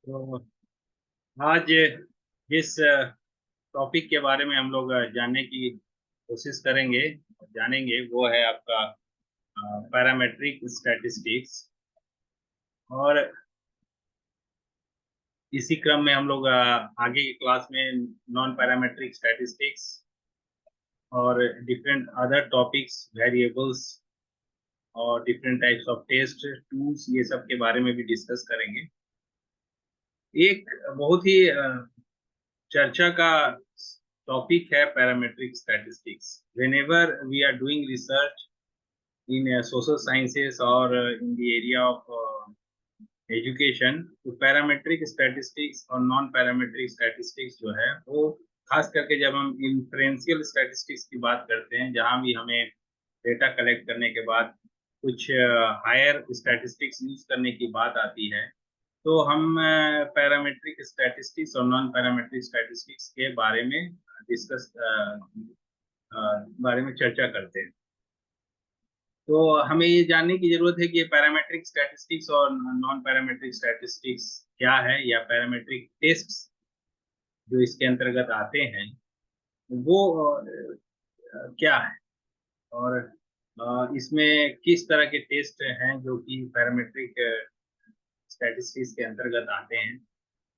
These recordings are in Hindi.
तो आज जिस टॉपिक के बारे में हम लोग जानने की कोशिश करेंगे, जानेंगे, वो है आपका पैरामेट्रिक स्टैटिस्टिक्स। और इसी क्रम में हम लोग आगे की क्लास में नॉन पैरामेट्रिक स्टैटिस्टिक्स और डिफरेंट अदर टॉपिक्स, वेरिएबल्स और different types of test tools, ये सब के बारे में भी डिस्कस करेंगे। एक बहुत ही चर्चा का टॉपिक है parametric statistics. Whenever we are doing research in social sciences और in the area of education, तो पैरामेट्रिक स्टैटिस्टिक्स और नॉन पैरामेट्रिक स्टैटिस्टिक्स जो है वो खास करके जब हम इन्फ्रेंशियल स्टैटिस्टिक्स की बात करते हैं, जहां भी हमें डेटा कलेक्ट करने के बाद कुछ हायर स्टैटिस्टिक्स यूज करने की बात आती है, तो हम पैरामेट्रिक स्टैटिस्टिक्स और नॉन पैरामेट्रिक स्टैटिस्टिक्स के बारे में डिस्कस बारे में चर्चा करते हैं। तो हमें ये जानने की जरूरत है कि ये पैरामेट्रिक स्टैटिस्टिक्स और नॉन पैरामेट्रिक स्टैटिस्टिक्स क्या है, या पैरामेट्रिक टेस्ट्स जो इसके अंतर्गत आते हैं वो क्या है, और इसमें किस तरह के टेस्ट हैं जो कि पैरामेट्रिक स्टैटिस्टिक्स के अंतर्गत आते हैं,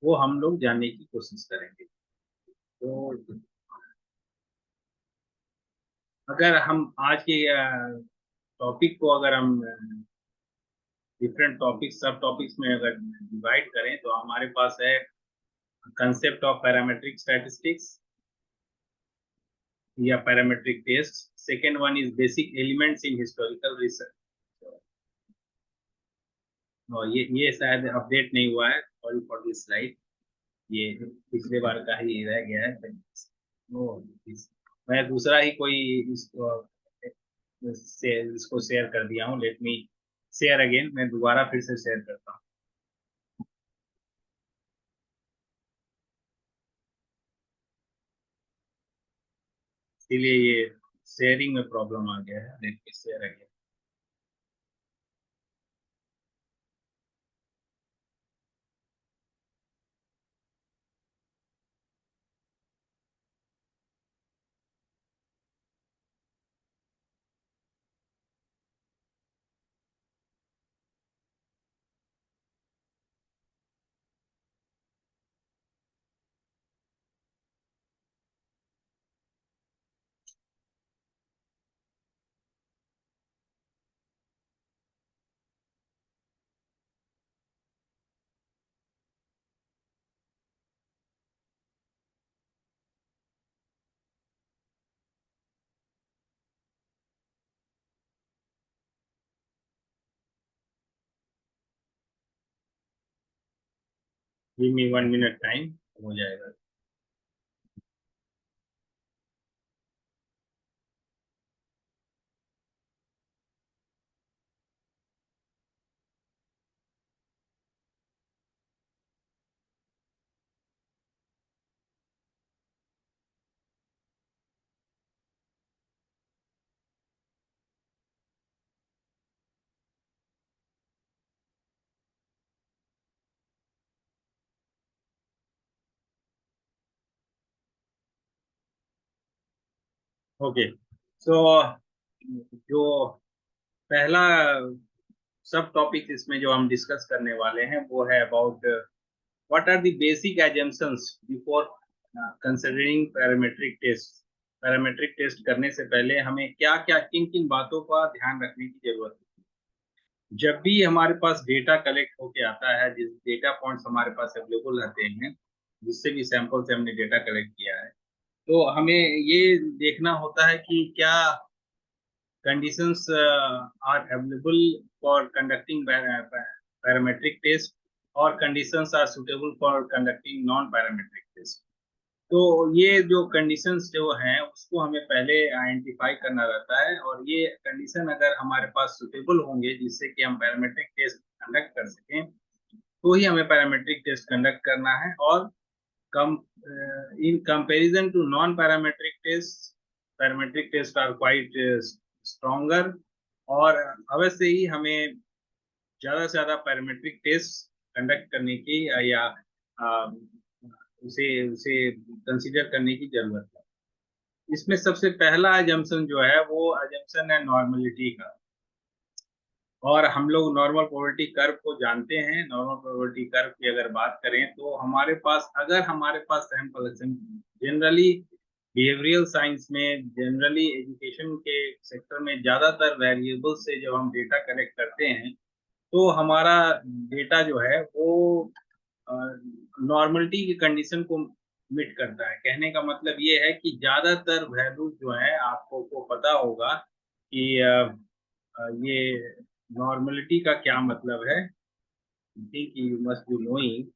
वो हम लोग जानने की कोशिश करेंगे। तो अगर हम आज के टॉपिक को अगर हम डिफरेंट टॉपिक सब टॉपिक्स में अगर डिवाइड करें, तो हमारे पास है कंसेप्ट ऑफ पैरामेट्रिक स्टैटिस्टिक्स या parametric test. Second one is basic elements in historical research. और ये शायद अपडेट नहीं हुआ है, सॉरी फॉर दिस स्लाइड, ये पिछले बार का ही रह गया है। मैं दूसरा ही कोई इसको शेयर कर दिया हूँ। लेट मी शेयर अगेन, मैं दोबारा फिर से शेयर करता हूँ। इसीलिए ये शेयरिंग में प्रॉब्लम आ गया है। Let me share again. Give me 1 minute time, हो जाएगा। ओके, सो जो पहला सब टॉपिक इसमें जो हम डिस्कस करने वाले हैं वो है about what are the basic assumptions before considering parametric test. Parametric test करने से पहले हमें क्या क्या, किन किन बातों का ध्यान रखने की जरूरत है। जब भी हमारे पास डेटा कलेक्ट होके आता है, जिस डेटा पॉइंट्स हमारे पास अवेलेबल रहते हैं, जिससे भी सैंपल से हमने डेटा कलेक्ट किया है, तो हमें ये देखना होता है कि क्या conditions are available for conducting parametric test, और conditions are suitable for conducting non parametric test। तो ये जो कंडीशंस जो हैं उसको हमें पहले आइडेंटिफाई करना रहता है, और ये कंडीशन अगर हमारे पास सुटेबल होंगे जिससे कि हम पैरामेट्रिक टेस्ट कंडक्ट कर सकें, तो ही हमें पैरामेट्रिक टेस्ट कंडक्ट करना है। और कम in comparison to non parametric test, parametric test are quite stronger, और अवश्य ही हमें ज्यादा से ज्यादा पैरामेट्रिक टेस्ट कंडक्ट करने की या उसे उसे कंसीडर करने की जरूरत है। इसमें सबसे पहला अजम्पशन जो है वो अजम्पशन है नॉर्मलिटी का। और हम लोग नॉर्मल प्रोबेबिलिटी कर्व को जानते हैं। नॉर्मल प्रोबेबिलिटी कर्व की अगर बात करें तो हमारे पास, अगर हमारे पास सैंपल, जनरली बिहेवियरल साइंस में, जनरली एजुकेशन के सेक्टर में ज्यादातर वेरिएबल से जब हम डेटा कलेक्ट करते हैं तो हमारा डेटा जो है वो नॉर्मलिटी की कंडीशन को मीट करता है। कहने का मतलब ये है कि ज्यादातर वैल्यूज जो है, आपको को पता होगा कि ये नॉर्मलिटी का क्या मतलब है। Think you must be knowing.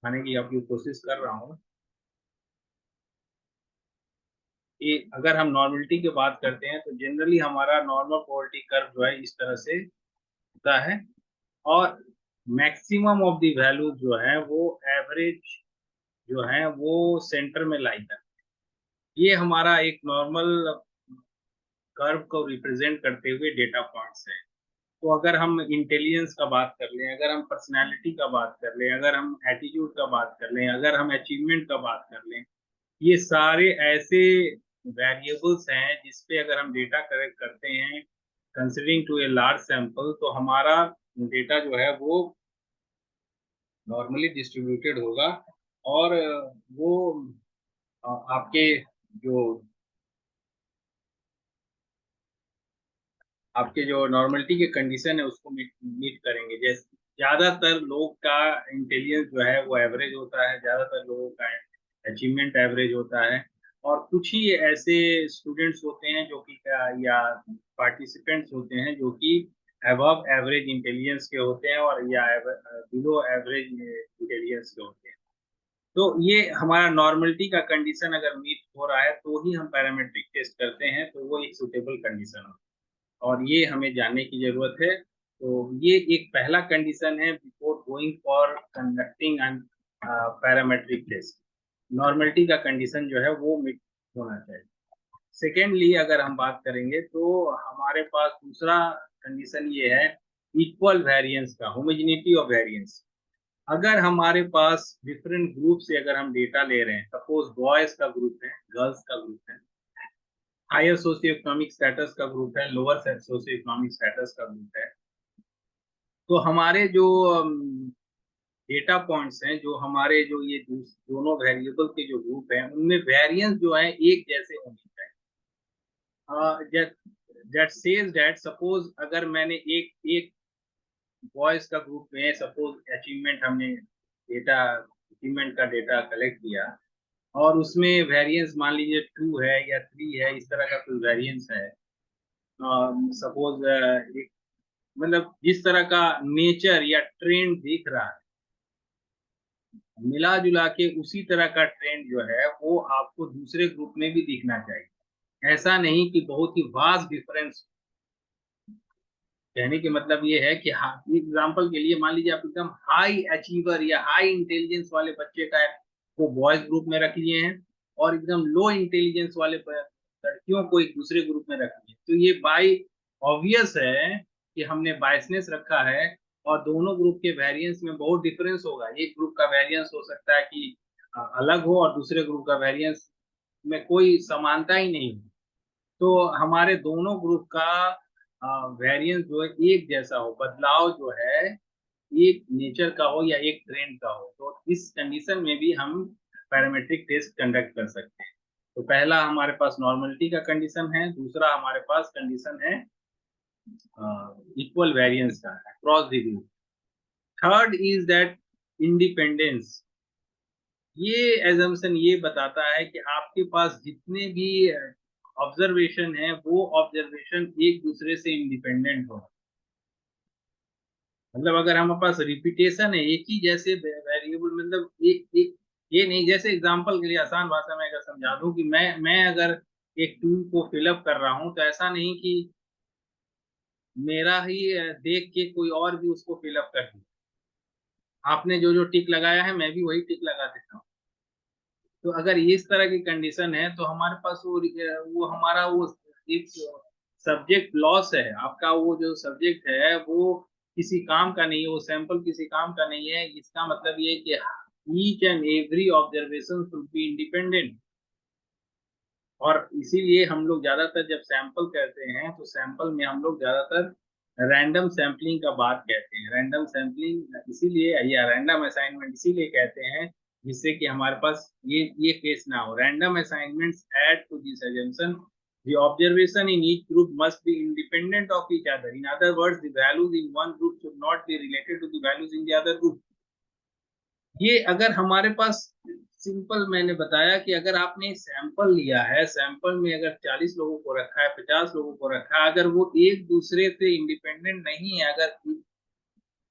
खाने की आपकी कोशिश कर रहा हूँ कि अगर हम नॉर्मलिटी की बात करते हैं तो जनरली हमारा नॉर्मल प्रोबेबिलिटी कर्व जो है इस तरह से होता है। और मैक्सिमम ऑफ द वैल्यूज जो है वो एवरेज जो है वो सेंटर में लाई करते हैं। ये हमारा एक नॉर्मल कर्व को रिप्रेजेंट करते हुए डेटा पॉइंट्स है। तो अगर हम इंटेलिजेंस का बात कर लें, अगर हम पर्सनालिटी का बात कर लें, अगर हम एटीट्यूड का बात कर लें, अगर हम अचीवमेंट का बात कर लें, ये सारे ऐसे वेरिएबल्स हैं जिसपे अगर हम डेटा कलेक्ट करते हैं considering to a large sample, तो हमारा डेटा जो है वो नॉर्मली डिस्ट्रीब्यूटेड होगा। और वो आपके जो आपके जो नॉर्मलिटी के कंडीशन है उसको मीट करेंगे। जैसे ज्यादातर लोग का इंटेलिजेंस जो है वो एवरेज होता है, ज्यादातर लोगों का अचीवमेंट एवरेज होता है। और कुछ ही ऐसे स्टूडेंट्स होते हैं जो कि या पार्टिसिपेंट्स होते हैं जो कि अबव एवरेज इंटेलिजेंस के होते हैं और या बिलो एवरेज इंटेलिजेंस के होते हैं। तो ये हमारा नॉर्मलिटी का कंडीशन अगर मीट हो रहा है तो ही हम पैरामेट्रिक टेस्ट करते हैं, तो वो एक सुटेबल कंडीशन है। और ये हमें जानने की जरूरत है। तो ये एक पहला कंडीशन है before going for conducting an parametric test. Normality का कंडीशन जो है वो मीट होना चाहिए। सेकेंडली अगर हम बात करेंगे तो हमारे पास दूसरा कंडीशन ये है इक्वल वेरिएंस का, होमोजेनिटी ऑफ वेरिएंस। अगर हमारे पास डिफरेंट ग्रुप से अगर हम डेटा ले रहे हैं, सपोज बॉयज का ग्रुप है, गर्ल्स का ग्रुप है, हायर सोशियो इकोनॉमिक स्टेटस का ग्रुप है, लोअर सोशियो इकोनॉमिक स्टेटस का ग्रुप है, तो हमारे जो डेटा पॉइंट्स हैं, जो हमारे जो ये दोनों वेरिएबल के जो ग्रुप हैं, उनमें वेरिएंस जो है एक जैसे होने चाहिए। दैट सेज दैट सपोज अगर मैंने एक एक बॉयज का ग्रुप में सपोज अचीवमेंट हमने डेटा अचीवमेंट का डेटा कलेक्ट किया और उसमें वेरिएंस मान लीजिए 2 है या 3 है, इस तरह का कोई वेरिएंस है। सपोज एक मतलब जिस तरह का नेचर या ट्रेंड दिख रहा है, मिला जुला के उसी तरह का ट्रेंड जो है वो आपको दूसरे ग्रुप में भी दिखना चाहिए। ऐसा नहीं कि बहुत ही वास्ट डिफरेंस। कहने के मतलब ये है कि एग्जाम्पल के लिए मान लीजिए आप एकदम हाई अचीवर या हाई इंटेलिजेंस वाले बच्चे का को बॉयज ग्रुप में रख लिए हैं और एकदम लो इंटेलिजेंस वाले लड़कियों को एक दूसरे ग्रुप में रख लिए, तो ये बाई ऑब्वियस है कि हमने बायसनेस रखा है। और दोनों ग्रुप के वेरिएंस में बहुत डिफरेंस होगा। एक ग्रुप का वेरिएंस हो सकता है कि अलग हो और दूसरे ग्रुप का वेरिएंस में कोई समानता ही नहीं हो। तो हमारे दोनों ग्रुप का वेरिएंस जो है एक जैसा हो, बदलाव जो है एक नेचर का हो या एक ट्रेंड का हो, तो इस कंडीशन में भी हम पैरामेट्रिक टेस्ट कंडक्ट कर सकते हैं। तो पहला हमारे पास नॉर्मलिटी का कंडीशन है, दूसरा हमारे पास कंडीशन है इक्वल वेरिएंस का across the group. Third is that independence. ये एजम्पशन ये बताता है कि आपके पास जितने भी ऑब्जर्वेशन है वो ऑब्जर्वेशन एक दूसरे से इंडिपेंडेंट हो। मतलब अगर हमारे पास रिपीटेशन है एक ही जैसे वेरिएबल, मतलब एक ये नहीं, जैसे एग्जांपल के लिए आसान भाषा में अगर समझा दूं कि मैं अगर एक टूल को फिलअप कर रहा हूं तो ऐसा नहीं कि मेरा ही देख के कोई और भी उसको फिलअप कर दे। आपने जो जो टिक लगाया है मैं भी वही टिक लगा देता हूँ। तो अगर इस तरह की कंडीशन है तो हमारे पास वो हमारा वो एक सब्जेक्ट लॉस है। आपका वो जो सब्जेक्ट है वो किसी काम का नहीं है, वो सैंपल किसी काम का नहीं है। इसका मतलब ये है कि each and every observation should be independent. और इसीलिए हम लोग ज्यादातर जब सैंपल कहते हैं तो सैंपल में हम लोग ज्यादातर रैंडम सैम्पलिंग का बात कहते हैं। रैंडम सैम्पलिंग इसीलिए या रैंडम असाइनमेंट इसीलिए कहते हैं जिससे कि हमारे पास ये केस ना हो। Random assignments add to this assumption the observation in each group must be independent of each other. In other words, the values in one group should not be related to the values in the other group. ये अगर हमारे पास सिंपल मैंने बताया कि अगर आपने एक सैंपल लिया है, सैंपल में अगर 40 लोगों को रखा है, 50 लोगों को रखा है, अगर वो एक दूसरे से इंडिपेंडेंट नहीं है, अगर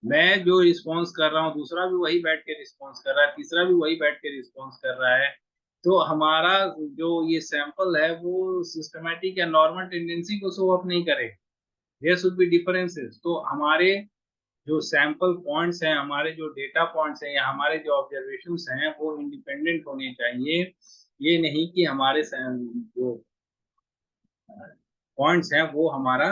मैं जो रिस्पॉन्स कर रहा हूँ दूसरा भी वही बैठ के रिस्पॉन्स कर रहा है, तीसरा भी वही बैठ के रिस्पॉन्स कर रहा है, तो हमारा जो ये सैंपल है वो सिस्टमेटिक या नॉर्मल टेंडेंसी को शो अप नहीं करेगा। There should be differences. तो हमारे जो सैंपल पॉइंट्स हैं, हमारे जो डेटा पॉइंट्स हैं या हमारे जो ऑब्जर्वेशंस हैं वो इंडिपेंडेंट होने चाहिए। ये नहीं कि हमारे जो पॉइंट्स हैं वो हमारा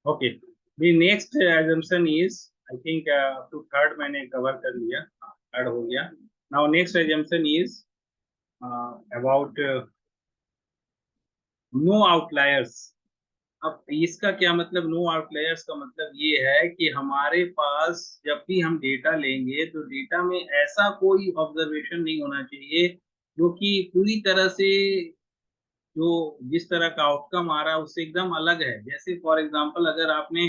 okay. The next assumption is, I think two third मैंने कवर कर लिया, थर्ड हो गया। Now next assumption is about no outliers. अब इसका क्या मतलब, नो आउटलायर्स का मतलब ये है कि हमारे पास जब भी हम डेटा लेंगे तो डेटा में ऐसा कोई ऑब्जर्वेशन नहीं होना चाहिए जो कि पूरी तरह से जो जिस तरह का आउटकम आ रहा है उससे एकदम अलग है। जैसे फॉर एग्जांपल अगर आपने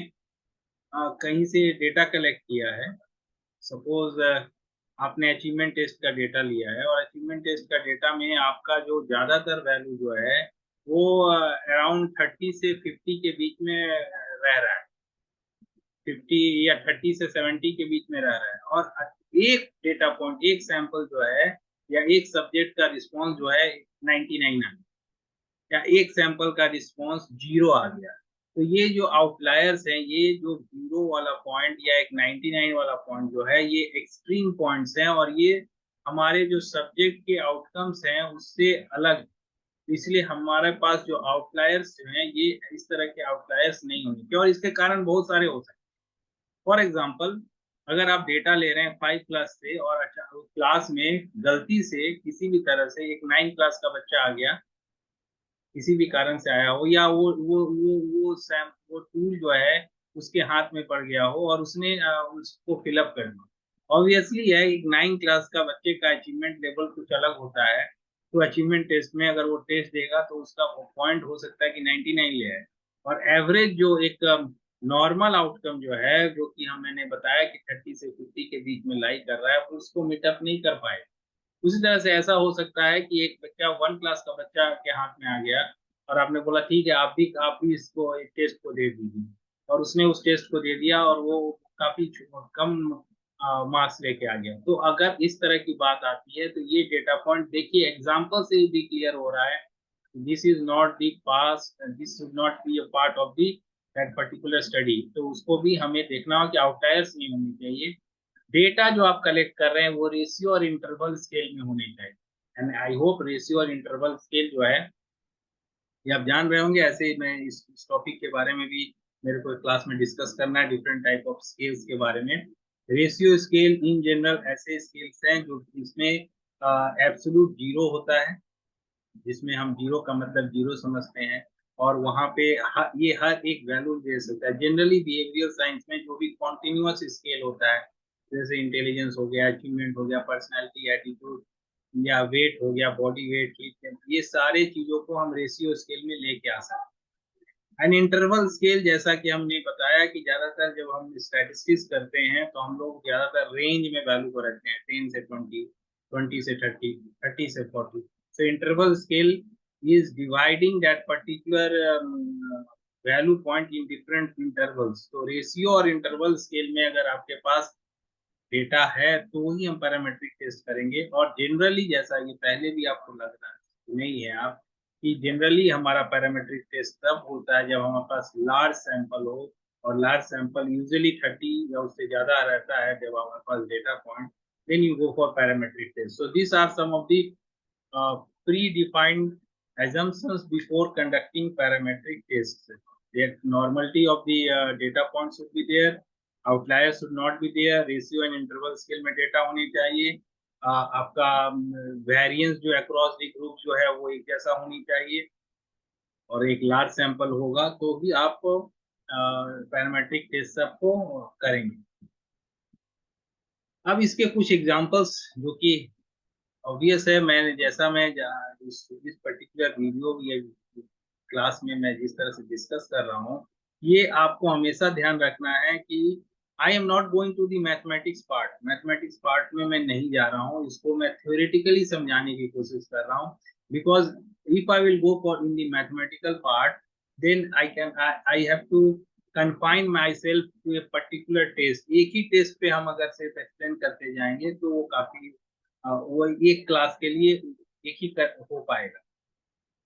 कहीं से डेटा कलेक्ट किया है, सपोज आपने अचीवमेंट टेस्ट का डेटा लिया है और अचीवमेंट टेस्ट का डेटा में आपका जो ज्यादातर वैल्यू जो है वो अराउंड 30 से 50 के बीच में रह रहा है, 50 या 30 से 70 के बीच में रह रहा है। और एक डेटा पॉइंट, एक सैंपल जो है या एक सब्जेक्ट का रिस्पॉन्स जो है 99 आ गया, या एक सैंपल का रिस्पॉन्स 0 आ गया। तो ये जो आउटलायर्स हैं, ये जो 0 वाला पॉइंट या एक 99 वाला पॉइंट जो है, ये एक्सट्रीम पॉइंट्स हैं और ये हमारे जो सब्जेक्ट के आउटकम्स हैं उससे अलग। इसलिए हमारे पास जो आउटलायर्स हैं ये इस तरह के आउटलायर्स नहीं होंगे। क्यों? और इसके कारण बहुत सारे हो सकते हैं। फॉर एग्जाम्पल, अगर आप डेटा ले रहे हैं 5 क्लास से और अच्छा क्लास में गलती से किसी भी तरह से एक 9 क्लास का बच्चा आ गया, किसी भी कारण से आया हो, या वो टूल जो है उसके हाथ में पड़ गया हो और उसने उसको फिलअप कर दिया। ऑब्वियसली है, एक 9 क्लास का बच्चे का अचीवमेंट लेवल कुछ अलग होता है। तो अचीवमेंट टेस्ट में अगर वो टेस्ट देगा तो उसका पॉइंट हो सकता है कि 99 ले आए, और एवरेज जो एक नॉर्मल आउटकम जो है, जो कि हम मैंने बताया कि 30 से 50 के बीच में लाई कर रहा है, उसको मीटअप नहीं कर पाए। उसी तरह से ऐसा हो सकता है कि एक बच्चा 1 क्लास का बच्चा के हाथ में आ गया और आपने बोला ठीक है आप भी इसको एक टेस्ट को दे दीजिए, और उसने उस टेस्ट को दे दिया और वो काफी कम मार्क्स लेके आ गया। तो अगर इस तरह की बात आती है तो ये डेटा पॉइंट देखिए, एग्जाम्पल से भी क्लियर हो रहा है, this is not the pass, this should not be a part of the that particular study. तो उसको भी हमें देखना हो कि आउटलायर्स नहीं होने चाहिए। डेटा जो आप कलेक्ट कर रहे हैं वो रेशियो और इंटरवल स्केल में होने चाहिए। एंड आई होप रेशियो और इंटरवल स्केल जो है ये आप जान रहे होंगे। ऐसे ही मैं इस टॉपिक के बारे में भी मेरे को क्लास में डिस्कस करना है, डिफरेंट टाइप ऑफ स्केल्स के बारे में। रेशियो स्केल इन जनरल ऐसे स्केल्स हैं जो इसमें एब्सोल्यूट जीरो होता है, जिसमें हम जीरो का मतलब जीरो समझते हैं, और वहाँ पे ये हर एक वैल्यू दे सकता है। जनरली बिहेवियर साइंस में जो भी कॉन्टिन्यूअस स्केल होता है जैसे इंटेलिजेंस हो गया, अचीवमेंट हो गया, पर्सनैलिटी, एटीट्यूड या वेट हो गया, बॉडी वेट, ये सारे चीजों को हम रेशियो स्केल में लेके आ सकते हैं। एंड इंटरवल स्केल, जैसा कि हमने बताया कि ज्यादातर जब हम स्टैटिस्टिक्स करते हैं तो हम लोग ज्यादातर रेंज में वैल्यू को रखते हैं, 10 से 20, 20 से 30, 30 से 40। So interval scale is dividing that particular value point in different intervals। तो रेशियो और इंटरवल स्केल में अगर आपके पास डेटा है तो ही हम पैरामेट्रिक टेस्ट करेंगे। और जनरली, जैसा ये पहले भी आपको लग रहा है, नहीं है आप, कि जनरली हमारा पैरामेट्रिक टेस्ट तब होता है जब हमारे पास लार्ज सैंपल हो, और लार्ज सैंपल यूजुअली 30 या उससे ज्यादा रहता है जब हमारे पास data point, then you go for parametric test. So this are some of the predefined assumptions before conducting parametric tests. The normality of the data points should be there, outliers should not be there, ratio and interval scale में data होनी चाहिए, आपका वेरिएंस जो अक्रॉस द ग्रुप जो है वो एक जैसा होनी चाहिए, और एक लार्ज सैंपल होगा तो भी आप पैरामेट्रिक टेस्ट सबको करेंगे। अब इसके कुछ एग्जांपल्स जो कि ऑब्वियस है, मैंने जैसा मैं इस पर्टिकुलर वीडियो या क्लास में मैं जिस तरह से डिस्कस कर रहा हूँ, ये आपको हमेशा ध्यान रखना है कि I am not going to the mathematics part. Mathematics part में मैं नहीं जा रहा हूँ, इसको मैं थ्योरेटिकली समझाने की कोशिश कर रहा हूँ। Because if I will go for in the mathematical part, then I have to confine myself to a particular test. एक ही टेस्ट पे हम अगर सिर्फ एक्सप्लेन करते जाएंगे तो वो काफी वो एक क्लास के लिए एक ही हो पाएगा।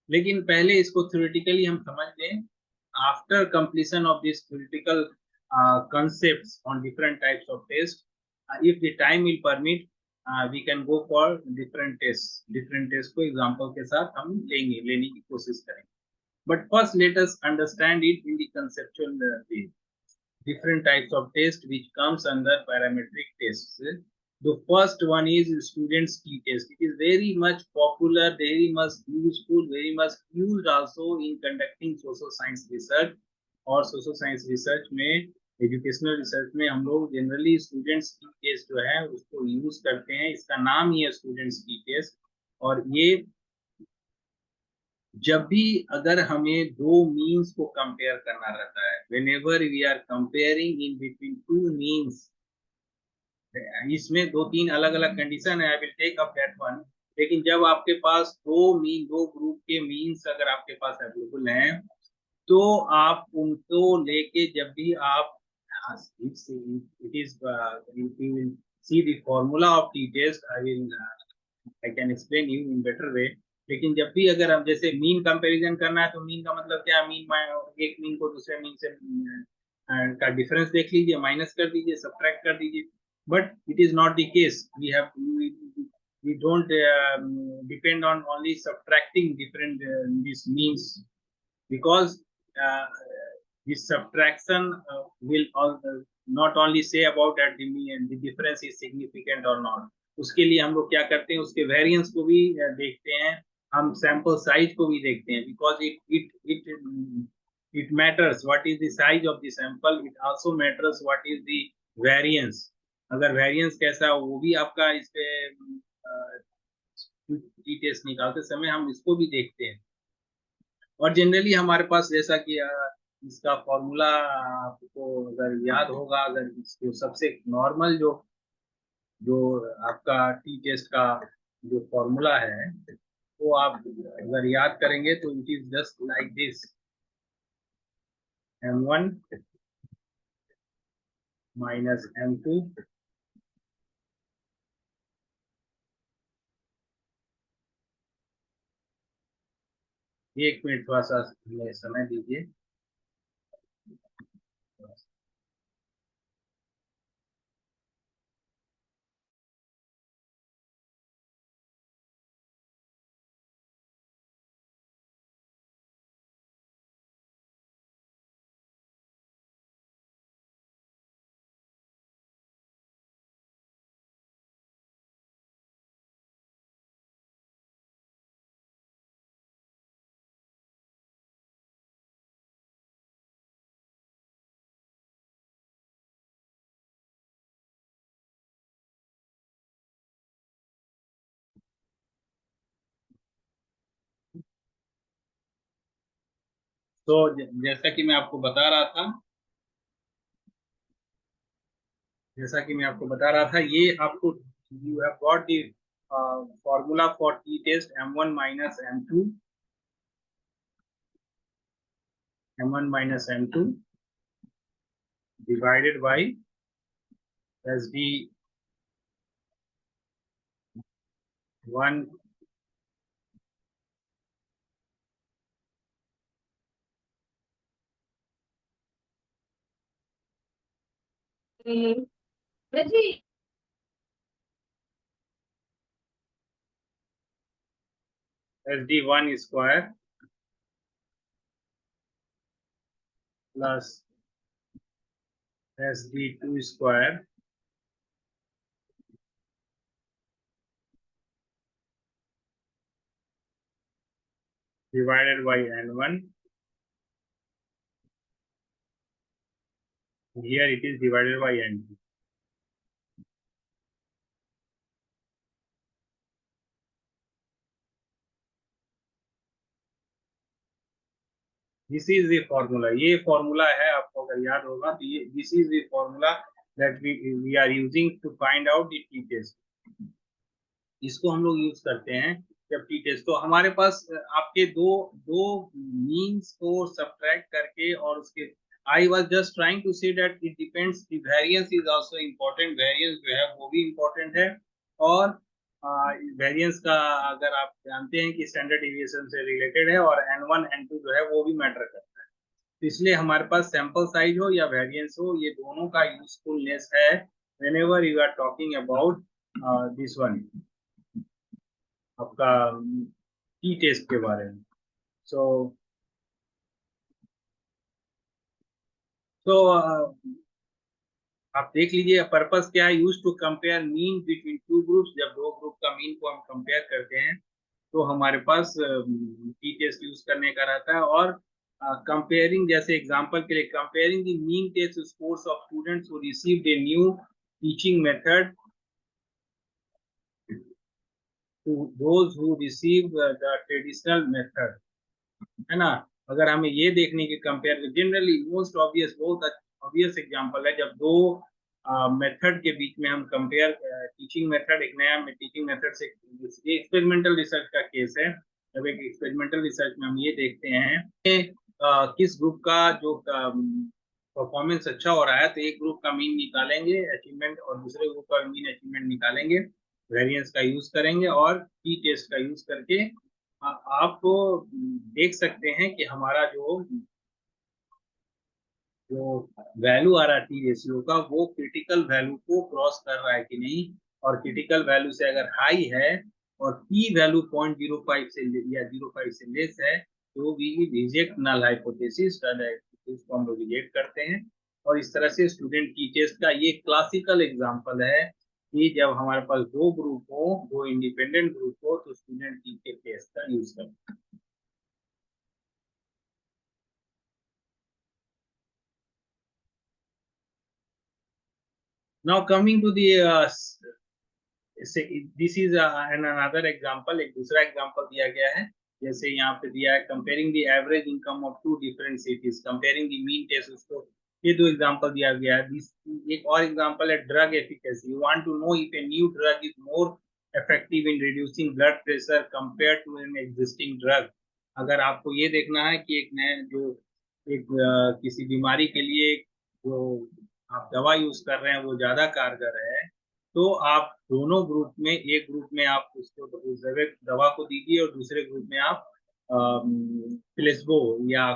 लेकिन पहले इसको थ्योरेटिकली हम समझ लें। After completion of this theoretical concepts on different types of tests, if the time will permit, we can go for different tests। different tests को एग्जांपल के साथ हम लेने की कोशिश करेंगे। but first let us understand it in the conceptual way। different types of test which comes under parametric tests। The first one is students t test। It is very much popular, very much useful, very much used also in conducting social science research। और social science research में, एजुकेशनल रिसर्च में हम लोग जनरली स्टूडेंट्स की टेस्ट जो है उसको यूज करते हैं। इसका नाम ही है स्टूडेंट्स की टेस्ट। और ये जब भी अगर हमें दो मीन्स को कंपेयर करना रहता है, whenever we are comparing in between two means, इसमें दो तीन अलग अलग कंडीशन है, I will take up that one. लेकिन जब आपके पास दो ग्रुप के मीन्स अगर आपके पास अवेलेबल हैं, तो आप उनको लेके जब भी आप it is you will see the formula of T test, I can explain you in better way. लेकिन जब भी अगर हम जैसे मीन कंपैरिजन करना है, तो मीन का मतलब क्या है? एक मीन को दूसरे मीन से का डिफरेंस देख लीजिए, माइनस कर दीजिए, सब्ट्रैक्ट कर दीजिए। But it is not the case. we don't depend on only subtracting different these means, because uh, this subtraction not only say about that the difference is significant or not। उसके लिए हम लोग क्या करते हैं, उसके वेरिएंस को भी देखते हैं, हम सैंपल साइज को भी देखते हैं। Because it matters what is the size of the sample, it also matters what is the variance। अगर वेरिएंस कैसा है वो भी आपका इस पे टेस्ट निकालते समय हम इसको भी देखते हैं। और जनरली हमारे पास जैसा कि इसका फॉर्मूला आपको अगर याद होगा, अगर इसको सबसे नॉर्मल जो जो आपका टी टेस्ट का जो फॉर्मूला है, वो आप अगर याद करेंगे तो it is just like this, m1 minus m2 एक मिनट थोड़ा सा समय दीजिए। तो जैसा कि मैं आपको बता रहा था, ये आपको, you have got the formula for T test M1 minus M2 divided by SD1 SD1 square plus SD2 square divided by N1. Here it is divided by N2. This is the formula. ये formula है, आपको अगर याद होगा तो ये this is the formula that we are using to find out the t test. इसको हम लोग यूज करते हैं जब टी टेस्ट, तो हमारे पास आपके दो दो मीन्स को सब्ट्रैक्ट करके, और उसके I was just trying to say that it depends, the variance is also important, variance जो है वो भी इम्पोर्टेंट है। और वेरिएंस का अगर आप जानते हैं कि स्टैंडर्ड डिविएशन से रिलेटेड है, और N1 N2 जो है वो भी मैटर करता है। तो इसलिए हमारे पास सैंपल साइज हो या वेरिएंस हो, ये दोनों का यूजफुलनेस है whenever you are talking about this one, आपका टी टेस्ट के बारे में। सो so, आप देख लीजिए पर्पस क्या है, use to compare mean between two groups. जब दो ग्रुप का मीन को हम कंपेयर करते हैं तो हमारे पास टी टेस्ट यूज करने का रहता है। और कंपेयरिंग, जैसे एग्जांपल के लिए, comparing the mean test scores of students who received a new teaching method to those who received the traditional method, है ना। अगर हमें ये देखने की कंपेयर, जनरली मोस्ट ऑब्वियस, बहुत ऑब्वियस एग्जांपल है, जब दो मेथड के बीच में हम कंपेयर, टीचिंग मेथड, एक नया टीचिंग मेथड से, एक्सपेरिमेंटल रिसर्च का केस है। जब एक एक्सपेरिमेंटल रिसर्च में हम ये देखते हैं कि किस ग्रुप का जो परफॉर्मेंस अच्छा हो रहा है, तो एक ग्रुप का मीन निकालेंगे अचीवमेंट, और दूसरे ग्रुप का मीन अचीवमेंट निकालेंगे, वेरिएंस का यूज करेंगे, और टी टेस्ट का यूज करके आप देख सकते हैं कि हमारा जो जो वैल्यू आ रहा है टी रेशियो का, वो क्रिटिकल वैल्यू को क्रॉस कर रहा है कि नहीं। और क्रिटिकल वैल्यू से अगर हाई है और पी वैल्यू 0.05 से या 0.5 से लेस है, तो वी रिजेक्ट नल हाइपोथेसिस, इसको हम लोग रिजेक्ट करते हैं। और इस तरह से स्टूडेंट की टेस्ट का ये क्लासिकल एग्जांपल है कि जब हमारे पास दो ग्रुप हो, दो इंडिपेंडेंट ग्रुप हो, तो स्टूडेंट की टेस्ट का यूज करते हैं। Now coming to the this is an another example, एक दूसरा एग्जांपल दिया गया है। जैसे यहाँ पे दिया है comparing the average income of two different cities, comparing the mean test, उसको ये दो एग्जांपल दिया गया है। एक और एग्जांपल है drug efficacy, you want to know if a new drug is more effective in reducing blood pressure compare to an existing drug. अगर आपको ये देखना है कि एक नए जो एक किसी बीमारी के लिए जो आप दवा यूज कर रहे हैं वो ज्यादा कारगर है, तो आप दोनों ग्रुप में, एक ग्रुप में आप उसको उस दवा को दीजिए, और दूसरे ग्रुप में आप प्लेसबो या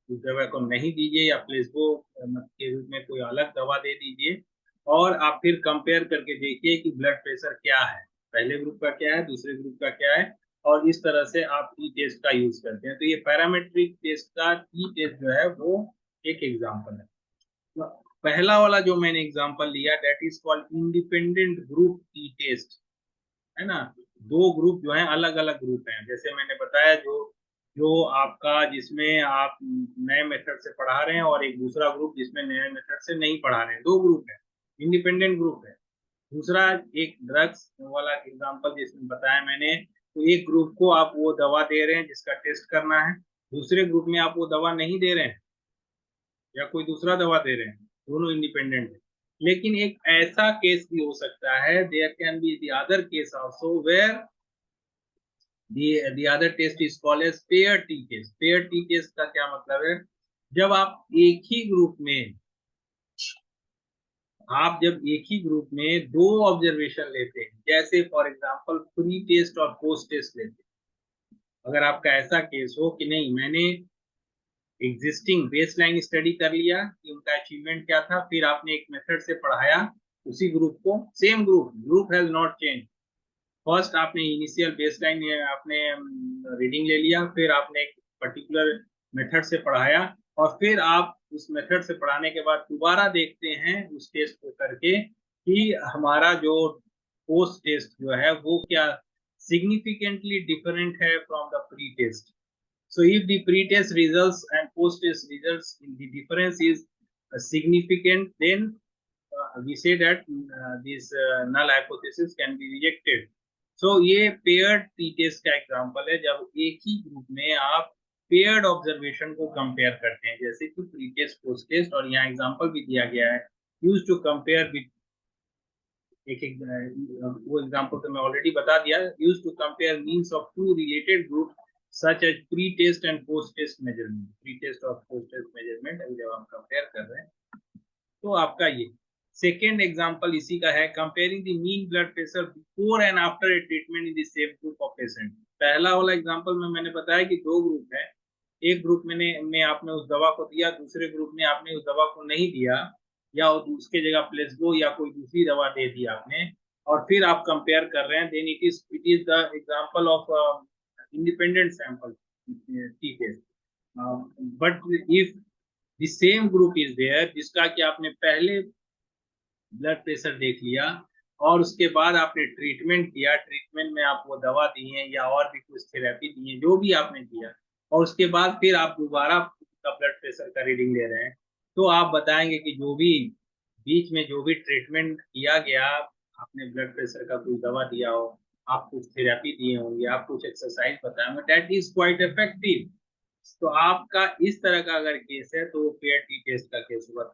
उस दवा को नहीं दीजिए, या प्लेसबो के रूप में कोई अलग दवा दे दीजिए। और आप फिर कंपेयर करके देखिए कि ब्लड प्रेशर क्या है, पहले ग्रुप का क्या है, दूसरे ग्रुप का क्या है। और इस तरह से आप टी टेस्ट का यूज करते हैं। तो ये पैरामेट्रिक टेस्ट का टी टेस्ट जो है वो एक एग्जाम्पल है। पहला वाला जो मैंने एग्जांपल लिया, that is called independent group T test, है ना। दो ग्रुप जो हैं, अलग अलग ग्रुप हैं, जैसे मैंने बताया, जो जो आपका जिसमें आप नए मेथड से पढ़ा रहे हैं, और एक दूसरा ग्रुप जिसमें नए मेथड से नहीं पढ़ा रहे हैं, दो ग्रुप है, इंडिपेंडेंट ग्रुप है। दूसरा एक ड्रग्स वाला एग्जांपल जिसमें बताया मैंने, तो एक ग्रुप को आप वो दवा दे रहे हैं जिसका टेस्ट करना है, दूसरे ग्रुप में आप वो दवा नहीं दे रहे हैं या कोई दूसरा दवा दे रहे हैं, दोनों इंडिपेंडेंट है। लेकिन एक ऐसा केस भी हो सकता है, there can be the other case also where the other test is called as pair T test। pair T test का क्या मतलब है? जब आप एक ही ग्रुप में दो ऑब्जर्वेशन लेते हैं, जैसे फॉर एग्जांपल प्री टेस्ट और पोस्ट टेस्ट लेते हैं। अगर आपका ऐसा केस हो कि नहीं, मैंने एग्जिस्टिंग बेसलाइन स्टडी कर लिया कि उनका अचीवमेंट क्या था, फिर आपने एक मेथड से पढ़ाया उसी ग्रुप को, same group has not change. First आपने इनिशियल बेसलाइन आपने रीडिंग ले लिया, फिर आपने एक पर्टिकुलर मेथड से पढ़ाया, और फिर आप उस मेथड से पढ़ाने के बाद दोबारा देखते हैं उस टेस्ट को करके कि हमारा जो पोस्ट टेस्ट जो है वो क्या सिग्निफिकेंटली डिफरेंट है from the pre test. So if the pre-test results and post-test results in the difference is significant, then we say that this null hypothesis can be rejected। So ये paired t-test का एग्जांपल है, जब एक ही ग्रुप में आप paired ऑब्जर्वेशन को कंपेयर करते हैं, जैसे कि प्री-टेस्ट पोस्ट-टेस्ट। और यहाँ एग्जांपल भी दिया गया है, यूज टू कंपेयर विद वो एग्जांपल तो मैं ऑलरेडी बता दिया, use to compare means of two related group such as pre test and post test measurement. Pre test और पोस्ट टेस्ट मेजरमेंट जब हम कंपेयर कर रहे हैं, तो आपका ये सेकेंड एग्जांपल इसी का है, comparing the mean blood pressure before and after a treatment in the same group of patient. पहला वाला एग्जांपल में मैंने बताया कि दो ग्रुप है, एक ग्रुप में आपने उस दवा को दिया, दूसरे ग्रुप में आपने उस दवा को नहीं दिया, या उसके जगह प्लेसबो या कोई दूसरी दवा दे दी आपने, और फिर आप कंपेयर कर रहे हैं, then it is the example of independent sample ठीक है। But if the same group is there, जिसका कि आपने पहले ब्लड प्रेशर देख लिया और उसके बाद आपने ट्रीटमेंट किया, ट्रीटमेंट में आप वो दवा दी है या और भी कुछ थेरेपी दी है, जो भी आपने किया, और उसके बाद फिर आप दोबारा का ब्लड प्रेशर का रीडिंग ले रहे हैं, तो आप बताएंगे कि जो भी बीच में जो भी ट्रीटमेंट किया गया, आपने ब्लड प्रेशर का कोई दवा दिया हो, आप कुछ थेरेपी दिए होंगे, आप कुछ एक्सरसाइज बताए होंगे, दैट इज क्वाइट इफेक्टिव। तो आपका इस तरह का अगर केस है तो पेयर टी टेस्ट का केस होगा।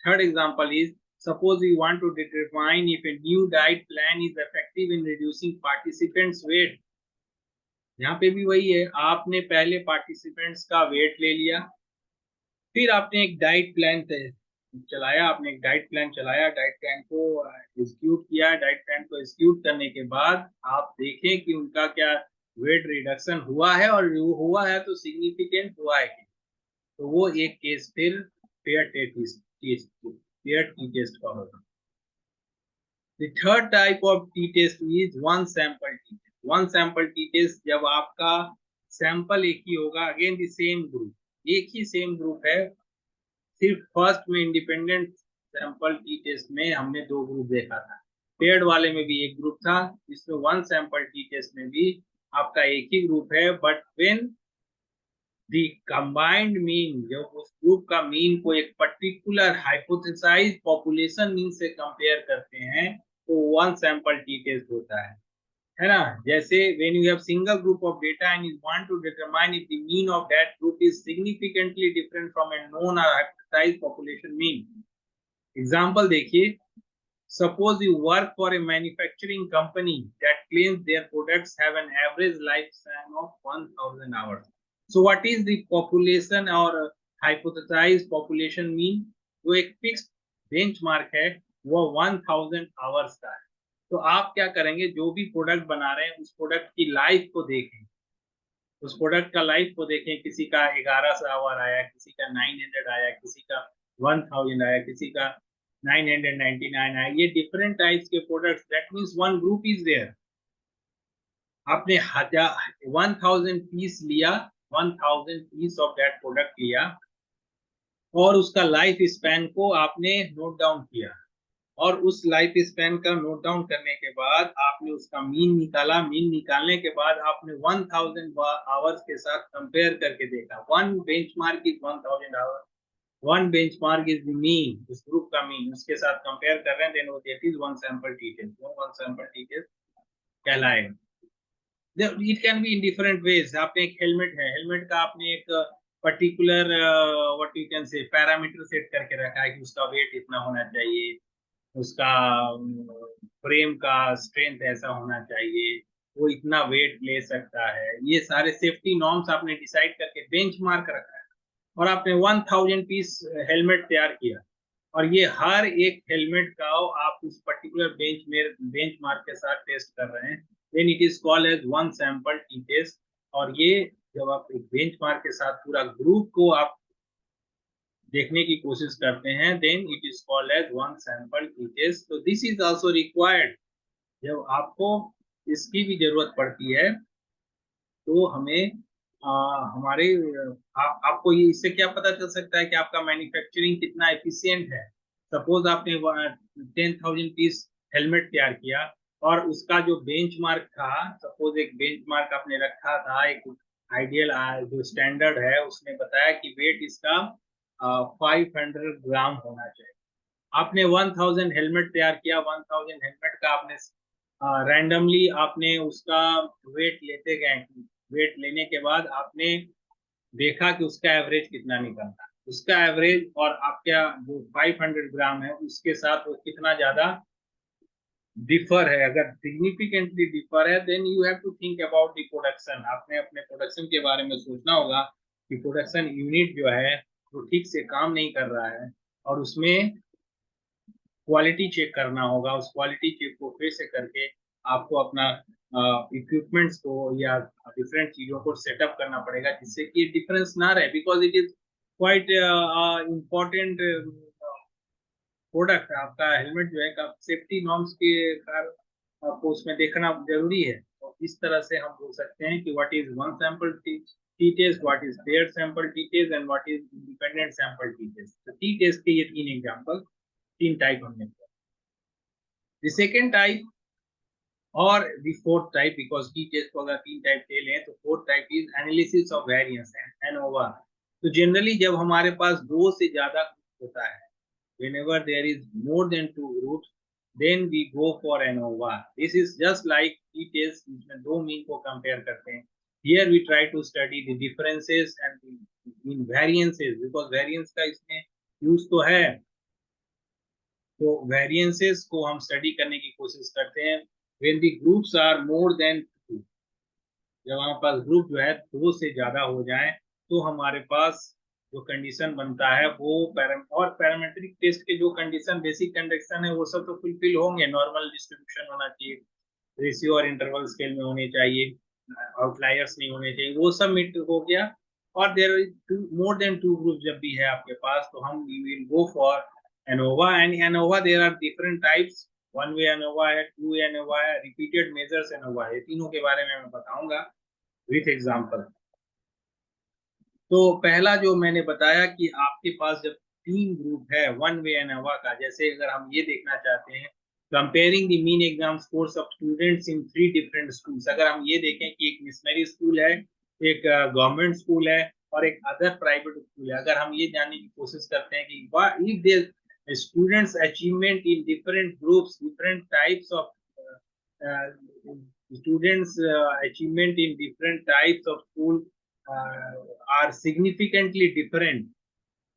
Third example is, suppose we want to determine if a new diet plan is effective in reducing participants weight। यहाँ पे भी वही है, आपने पहले पार्टिसिपेंट्स का वेट ले लिया, फिर आपने एक डाइट प्लान चलाया, आपने एक डाइट प्लान चलाया, डाइट प्लान को एग्जीक्यूट किया, डाइट प्लान को एग्जीक्यूट करने के बाद आप देखें कि उनका क्या वेट रिडक्शन हुआ है, और हुआ है तो सिग्निफिकेंट हुआ है कि, तो वो एक केस फिर पेयर टी टेस्ट का होगा। The third type of t-test is one sample t-test। one sample t-test जब आपका सैंपल एक ही होगा, अगेन द सेम ग्रुप, एक ही सेम ग्रुप है, सिर्फ फर्स्ट में इंडिपेंडेंट सैंपल टी-टेस्ट में हमने दो ग्रुप देखा था, पेयर्ड वाले में भी एक ग्रुप था, इसमें वन सैंपल टी-टेस्ट में भी आपका एक ही ग्रुप है, but when the combined mean, जब उस ग्रुप का मीन को एक पर्टिकुलर हाइपोथेसाइज पॉपुलेशन मीन से कंपेयर करते हैं, तो वन सैंपल टी टेस्ट होता है ना। जैसे when you have single group of data and you want to determine if the mean of that group is significantly different from a known और हाइपोथेसाइज पॉपुलेशन मीन। एग्जांपल देखिए, suppose you work for a manufacturing company that claims their products have an average lifespan of 1000 hours। So what is the population or hypothesized population mean? जो एक फिक्स बेंचमार्क है वो 1000 आवर्स का है। तो आप क्या करेंगे, जो भी प्रोडक्ट बना रहे हैं उस प्रोडक्ट की लाइफ को देखें, उस प्रोडक्ट का लाइफ को देखें, किसी का 1100 आवर आया, किसी का 900 आया, किसी का 1000 आया, किसी का 999 आया, ये डिफरेंट टाइप्स के products, that means one group is there. आपने 1000 पीस लिया, 1000 पीस ऑफ दैट प्रोडक्ट लिया, और उसका लाइफ स्पैन को आपने नोट डाउन किया, और उस लाइफ स्पैन का नोट डाउन करने के बाद आपने उसका मीन निकाला, मीन निकालने के बाद आपने 1000 आवर्स के साथ कंपेयर करके देखा, one benchmark is 1000 hours, one benchmark is the mean, उस ग्रुप का मीन, उसके साथ कंपेयर कर रहे हैं, then that is one sample T test, one sample T test कहलाएगा। It can be in different ways. आपने एक हेलमेट है, हेलमेट का आपने एक particular what you can say parameter set करके रखा है कि उसका वेट इतना होना चाहिए, उसका फ्रेम का स्ट्रेंथ ऐसा होना चाहिए, वो इतना वेट ले सकता है। ये सारे सेफ्टी नॉर्म्स आपने डिसाइड करके बेंच मार्क रखा है, और आपने 1000 पीस हेलमेट तैयार किया, और ये हर एक हेलमेट का आप उस पर्टिकुलर बेंच मार्क के साथ टेस्ट कर रहे हैं, then it is called as one sample T test. और ये जब आप एक बेंच मार्क के साथ पूरा ग्रुप को आप देखने की कोशिश करते हैं, then it is called as one sample T test. तो दिस इज आल्सो रिक्वायर्ड। जब आपको इसकी भी जरूरत पड़ती है, तो हमें हमारे आपको ये इससे क्या पता चल सकता है कि आपका मैन्युफैक्चरिंग कितना एफिशिएंट है। सपोज आपने 10,000 पीस हेलमेट तैयार किया, और उसका जो बेंचमार्क था, सपोज एक बेंचमार्क आपने रखा था, एक आइडियल जो स्टैंडर्ड है उसने बताया कि वेट इसका 500 ग्राम होना चाहिए। आपने 1000 हेलमेट तैयार किया, 1000 हेलमेट का आपने रैंडमली आपने उसका वेट लेते गए। वेट लेने के बाद आपने देखा कि उसका एवरेज कितना निकलता है। उसका एवरेज और आपका जो 500 ग्राम है उसके साथ वो कितना ज्यादा डिफर है। अगर सिग्निफिकेंटली डिफर है, then you have to think about the production. आपने अपने प्रोडक्शन के बारे में सोचना होगा कि प्रोडक्शन यूनिट जो है वो ठीक से काम नहीं कर रहा है, और उसमें क्वालिटी चेक करना होगा। उस क्वालिटी चेक को फिर से करके आपको अपना इक्विपमेंट्स को या डिफरेंट चीजों को सेटअप करना पड़ेगा, जिससे कि डिफरेंस ना रहे, because it is quite important product. आपका हेलमेट जो है सेफ्टी नॉर्म्स के कारण आपको उसमें देखना जरूरी है। तो इस तरह से हम बोल सकते हैं कि what is one sample T test, what is pair sample T test, and what is independent sample T test. तो टी टेस्ट के ये तीन एग्जांपल, तीन टाइप हमने। The second type or the fourth type, because t test को अगर तीन टाइप ले लें तो fourth type is analysis of variance and ANOVA। तो generally जब हमारे पास दो से ज्यादा होता है, whenever there is more than two groups, then we go for ANOVA। This is just like t test जिसमें दो मीन को कंपेयर करते हैं। Here we try to study the differences and the in variances, because variance का इसमें यूज तो है। तो वेरिएंसेस को हम स्टडी करने की कोशिश करते हैं when the groups are more than two. जब हमारे पास ग्रुप जो है दो से ज्यादा हो जाए, तो हमारे पास जो कंडीशन बनता है वो और पैरामेट्रिक टेस्ट के जो कंडीशन, बेसिक कंडीशन है, वो सब तो फुलफिल होंगे। नॉर्मल डिस्ट्रीब्यूशन होना चाहिए, रेशियो और इंटरवल स्केल में होने चाहिए, आउटलायर्स नहीं होने चाहिए, वो सब मीट हो गया। और there is more than two group जब भी है आपके पास, तो हम we will go for ANOVA। And ANOVA there are different types. One way ANOVA है, टू वे ANOVA है, रिपीटेड मेजर्स ANOVA है। तीनों के बारे में मैं बताऊंगा विथ एग्जांपल। तो पहला जो मैंने बताया कि आपके पास जब तीन ग्रुप है वन वे ANOVA का, जैसे अगर हम ये देखना चाहते हैं comparing the mean exam scores of students in three different schools. अगर हम ये देखें कि एक मिशनरी स्कूल है, एक गवर्नमेंट स्कूल है, और एक अदर प्राइवेट स्कूल है, अगर हम ये जानने की कोशिश करते हैं कि if there students achievement in different groups, different types of students achievement in different types of school are significantly different,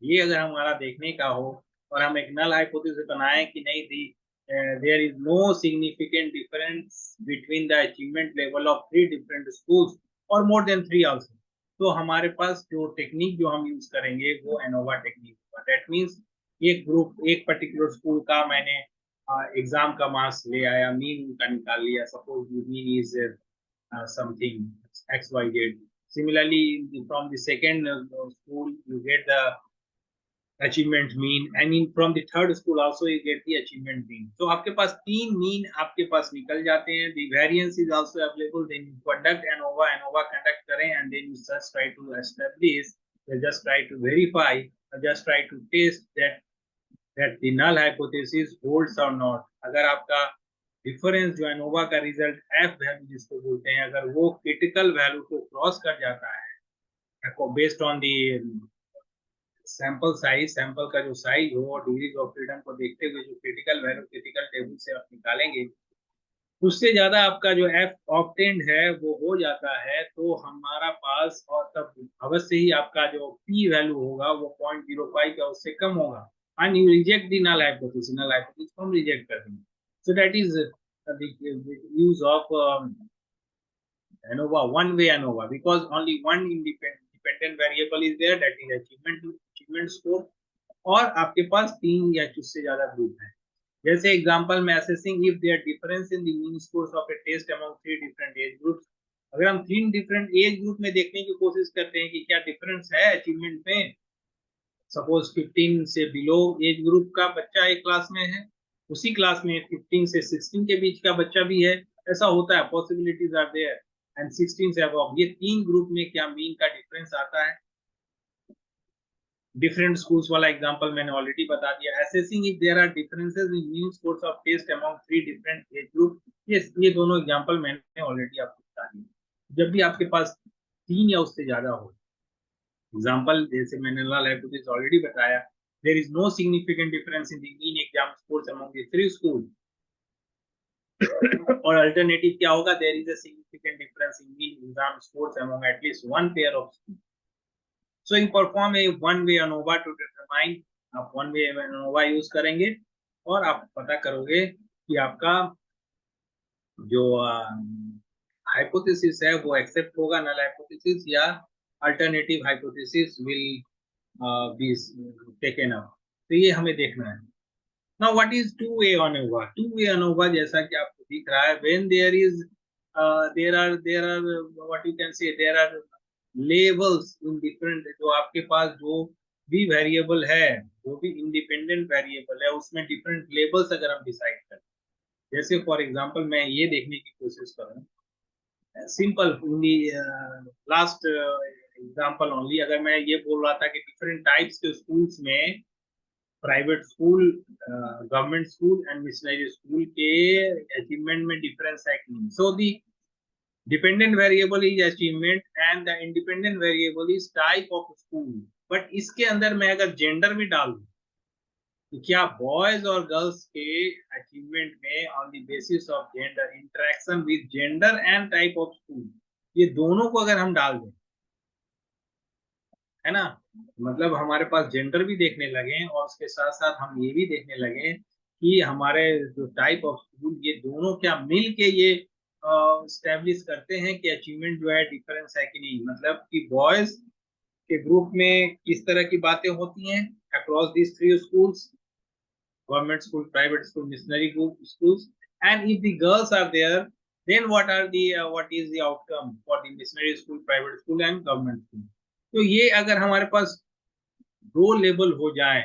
ये अगर हमारा देखने का हो, और हम एक नल हाइपोथेसिस बनाएं कि नहीं थी there is no significant difference between the achievement level of three different schools और मोर देन थ्री आल्सो, तो हमारे पास जो टेक्निक जो हम यूज करेंगे वो एनोवा टेक्निक होगा। दैट मीन्स एक ग्रुप, एक पर्टिकुलर स्कूल का मैंने एग्जाम का मार्क्स ले आया, मीन उनका निकाल लिया, suppose mean is something XYZ। Similarly, from the second school, you get the achievement mean, and from the third school also you get the achievement mean। So आपके पास तीन मीन आपके पास निकल जाते हैं। The variance is also available। Then you conduct ANOVA conduct करें, and then you just try to establish, you just try to verify, just try to test that the null hypothesis holds or not। अगर आपका डिफरेंस जो एनोवा का रिजल्ट एफ वैल्यू जिसको बोलते हैं, अगर वो क्रिटिकल वैल्यू को क्रॉस कर जाता है based on the sample size, sample का जो साइज हो और डिग्रीज ऑफ फ्रीडम को देखते हुए जो क्रिटिकल वैल्यू क्रिटिकल टेबल से आप निकालेंगे, उससे ज्यादा आपका जो एफ ऑप्टेंड है वो हो जाता है, तो हमारा पास, और तब अवश्य ही आपका जो पी वैल्यू होगा वो 0.05 या उससे कम होगा, and you reject the null hypothesis. Null hypothesis को हम रिजेक्ट कर देंगे। So that is the use of ANOVA, one way ANOVA, because only one independent variable is there, that is achievement score, और आपके पास 3 या उससे ज्यादा ग्रुप है। जैसे एग्जांपल में assessing if there difference in the mean scores of a test among 3 different age groups. अगर हम 3 डिफरेंट एज ग्रुप में देखने की कोशिश करते हैं कि क्या डिफरेंस है अचीवमेंट में, सपोज 15 से बिलो एज ग्रुप का बच्चा एक क्लास में है, उसी क्लास में 15 से 16 के बीच का बच्चा भी है, ऐसा होता है, पॉसिबिलिटीज आर देयर, एंड 16 से अबव, ये 3 ग्रुप में क्या मीन का डिफरेंस आता है। डिफरेंट स्कूल्स वाला एग्जांपल मैंने ऑलरेडी बता दिया। Assessing if there are differences in mean scores of test among 3 different age group, ये दोनों एग्जांपल मैंने ऑलरेडी आपको बता दिए। जब भी आपके पास 3 या उससे ज्यादा हो, एग्जाम्पल जैसे मैंने नल हाइपोथेसिस ऑलरेडी बताया, there is no significant difference in the mean exam scores among the 3 school, और अल्टरनेटिव क्या होगा, there is a significant difference in mean exam scores among at least one pair of school. So in perform a one way ANOVA to determine, आप वन वे अनोवा यूज करेंगे और आप पता करोगे कि आपका जो हाइपोथेसिस है वो एक्सेप्ट होगा, नल हाइपोथेसिस, या alternative hypothesis will be taken up. तो ये हमें देखना है। Now what is two way ANOVA? Two way ANOVA जैसा कि आपको दिख रहा है, when there are what you can say, there are levels in different, जो आपके पास जो भी वेरिएबल है, जो भी इंडिपेंडेंट वेरिएबल है, उसमें डिफरेंट लेवल्स अगर हम डिसाइड करें, जैसे फॉर एग्जांपल मैं ये देखने की कोशिश करूं, सिंपल लास्ट एग्जांपल ओनली, अगर मैं ये बोल रहा था कि डिफरेंट टाइप्स के स्कूल्स में, private school, government school and missionary school के अचीवमेंट में डिफरेंस है कि नहीं, so the dependent variable is achievement and the independent variable is type of school. But इसके अंदर मैं अगर जेंडर भी डाल दूं, तो क्या बॉयज और गर्ल्स के अचीवमेंट में on the basis of gender, interaction with gender and type of school, ये दोनों को अगर हम डाल दें, है ना, मतलब हमारे पास जेंडर भी देखने लगे और उसके साथ साथ हम ये भी देखने लगे कि हमारे जो टाइप ऑफ स्कूल, ये दोनों क्या मिल के ये स्टैब्लिश करते हैं कि अचीवमेंट जो है डिफरेंस है कि नहीं, मतलब कि बॉयज के ग्रुप में किस तरह की बातें होती हैं across this 3 schools, government school, private school, missionary group schools, and if the girls are there, then what is the outcome for the missionary school, private school, and government school? तो ये अगर हमारे पास 2 लेवल हो जाए,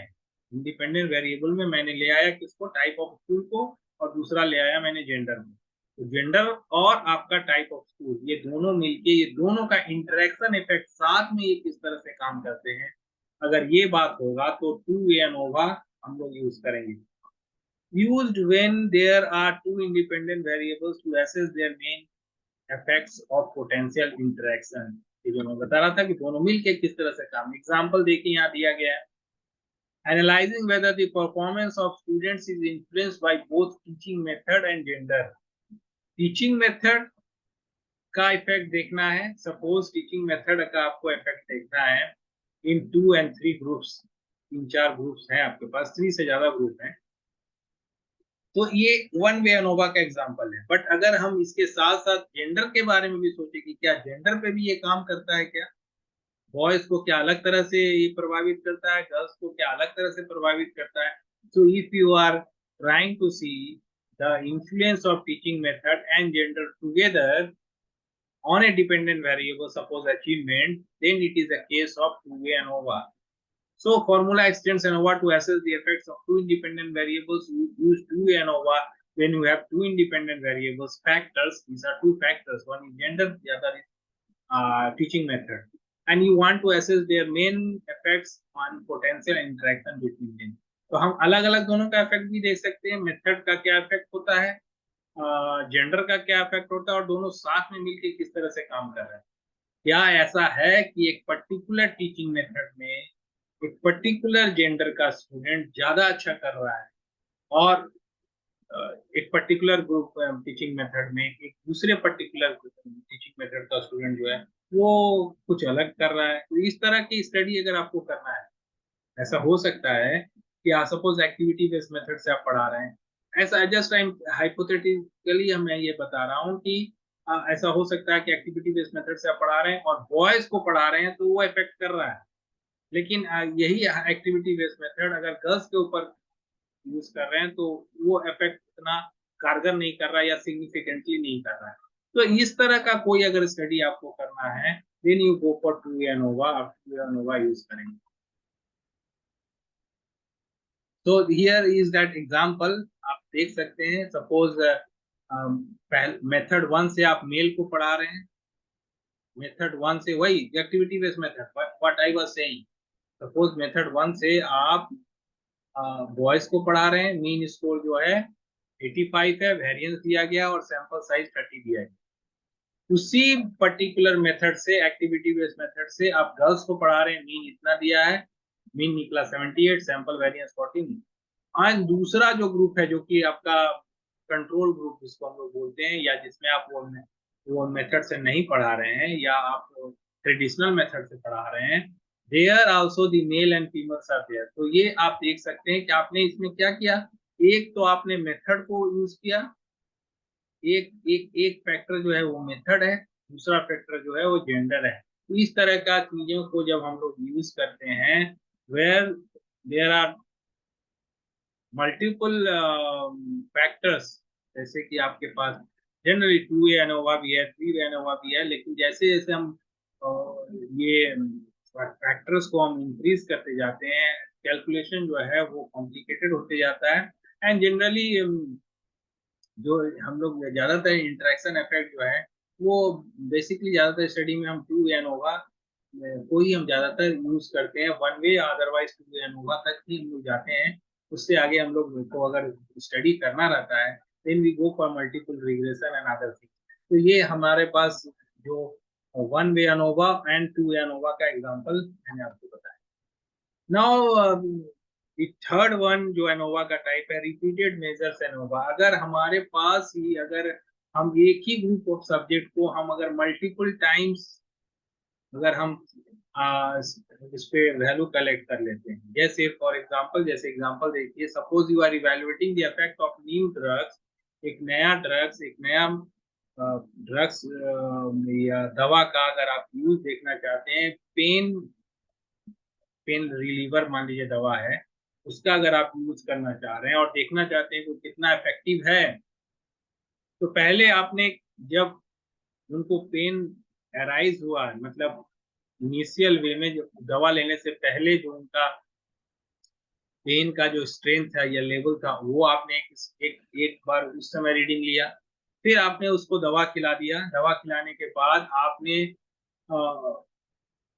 इंडिपेंडेंट वेरिएबल में मैंने ले आया किसको, टाइप ऑफ स्कूल को, और दूसरा ले आया मैंने जेंडर में, तो जेंडर और आपका टाइप ऑफ स्कूल, ये दोनों मिलके, ये दोनों का इंटरेक्शन इफेक्ट साथ में ये किस तरह से काम करते हैं, अगर ये बात होगा तो टू वे एनोवा हम लोग यूज करेंगे। used when there are two independent variables to assess their main effects of potential interaction। ये जो मैं बता रहा था कि दोनों मिलके किस तरह से काम, एग्जांपल देखिए यहाँ दिया गया है, analyzing whether the performance of students is influenced by both teaching method and gender। Teaching method का इफेक्ट देखना है, सपोज टीचिंग मेथड का आपको इफेक्ट देखना है इन 2 and 3 ग्रुप्स, 3-4 ग्रुप्स हैं आपके पास, 3 से ज्यादा ग्रुप हैं, तो ये वन वे अनोवा का एग्जांपल है। बट अगर हम इसके साथ साथ जेंडर के बारे में भी सोचे कि क्या जेंडर पे भी ये काम करता है, क्या बॉयज को क्या अलग तरह से ये प्रभावित करता है, गर्ल्स को क्या अलग तरह से प्रभावित करता है। So if you are trying to see the influence of teaching method and gender together on a dependent variable, suppose achievement, then it is a case of two-way ANOVA. So formula extends ANOVA to assess the effects of two independent variables. You use two-way ANOVA when you have two independent variables, factors. These are two factors. One is gender, the other is teaching method. And you want to assess their main effects on potential interaction between them. तो हम अलग अलग दोनों का इफेक्ट भी देख सकते हैं, मेथड का क्या इफेक्ट होता है, जेंडर का क्या इफेक्ट होता है, और दोनों साथ में मिलकर किस तरह से काम कर रहे हैं। क्या ऐसा है कि एक पर्टिकुलर टीचिंग मेथड में एक पर्टिकुलर जेंडर का स्टूडेंट ज्यादा अच्छा कर रहा है, और एक पर्टिकुलर ग्रुप टीचिंग मेथड में एक दूसरे पर्टिकुलर टीचिंग मेथड का स्टूडेंट जो है वो कुछ अलग कर रहा है, तो इस तरह की स्टडी अगर आपको करना है, ऐसा हो सकता है कि सपोज एक्टिविटी बेस्ड मेथड से आप पढ़ा रहे हैं, ऐसा जस्ट टाइम हाइपोथेटिकली मैं ये बता रहा हूँ कि ऐसा हो सकता है कि एक्टिविटी बेस्ड मेथड से आप पढ़ा रहे हैं और बॉयज को पढ़ा रहे हैं तो वो इफेक्ट कर रहा है, लेकिन यही एक्टिविटी बेस्ड मेथड अगर गर्ल्स के ऊपर यूज कर रहे हैं तो वो इफेक्ट इतना कारगर नहीं कर रहा है या सिग्निफिकेंटली नहीं कर रहा है। तो इस तरह का कोई अगर स्टडी आपको करना है then you go for 2 ANOVA, आप 2 एनोवा यूज करेंगे। तो हियर इज दैट एग्जांपल, आप देख सकते हैं सपोज मेथड 1 से आप मेल को पढ़ा रहे हैं, मेथड 1 से वही activity based method what I was saying, suppose method 1 से आप बॉयज को पढ़ा रहे हैं, मीन स्कोर जो है 85 है, वेरिएंस दिया गया और सैंपल साइज 30 दिया गया। उसी पर्टिकुलर मेथड से एक्टिविटी बेस्ड मेथड से आप गर्ल्स को पढ़ा रहे हैं, मीन इतना दिया है, मीन निकला 78, सैंपल वेरिएंस 14। आज दूसरा जो ग्रुप है जो कि आपका कंट्रोल ग्रुप जिसको हम लोग बोलते हैं, या जिसमें आप वो मेथड से नहीं पढ़ा रहे हैं या आप ट्रेडिशनल मेथड से पढ़ा रहे हैं, there also the male and females are there. तो ये आप देख सकते हैं कि आपने इसमें क्या किया, एक तो आपने मेथड को यूज किया, एक एक एक फैक्टर जो है वो मेथड है, दूसरा फैक्टर जो है वो जेंडर है। तो इस तरह का चीजों को जब हम लोग यूज करते हैं where there are multiple factors, जैसे कि आपके पास जनरली 2 एनोवा भी है, 3 एनोवा भी है, लेकिन जैसे जैसे हम ये फैक्टर्स को हम इंक्रीज करते जाते हैं, कैलकुलेशन जो है वो कॉम्प्लिकेटेड होते जाता है। एंड जनरली जो हम लोग ज्यादातर इंटरेक्शन इफेक्ट जो है वो बेसिकली ज्यादातर स्टडी में हम 2 एनोवा को ही हम ज्यादातर यूज करते हैं, 1 वे, अदरवाइज 2 एनोवा तक ही हम लोग जाते हैं। उससे आगे हम लोग को अगर स्टडी करना रहता है then we go for multiple regression and other thing. तो ये हमारे पास जो 1 वे एनोवा एंड 2 एनोवा का एग्जांपल मैंने आपको बताया। नाउ थर्ड वन जो एनोवा का टाइप है रिपीटेड मेजर्स एनोवा। अगर हमारे पास ही अगर हम एक ही ग्रुप ऑफ सब्जेक्ट को हम अगर मल्टीपल टाइम्स अगर हम इस पे वैल्यू कलेक्ट कर लेते हैं, जैसे फॉर एग्जांपल, जैसे एग्जांपल देखिए, suppose you are evaluating the effect of new drugs, एक नया ड्रग्स, एक नया ड्रग्स या दवा का अगर आप यूज देखना चाहते हैं, पेन पेन रिलीवर मान लीजिए दवा है, उसका अगर आप यूज करना चाह रहे हैं और देखना चाहते हैं कि कितना इफेक्टिव है, तो पहले आपने जब उनको पेन अराइज हुआ, मतलब इनिशियल वे में जो दवा लेने से पहले जो उनका पेन का जो स्ट्रेंथ था या लेवल था वो आपने एक बार उस समय रीडिंग लिया, फिर आपने उसको दवा खिला दिया, दवा खिलाने के बाद आपने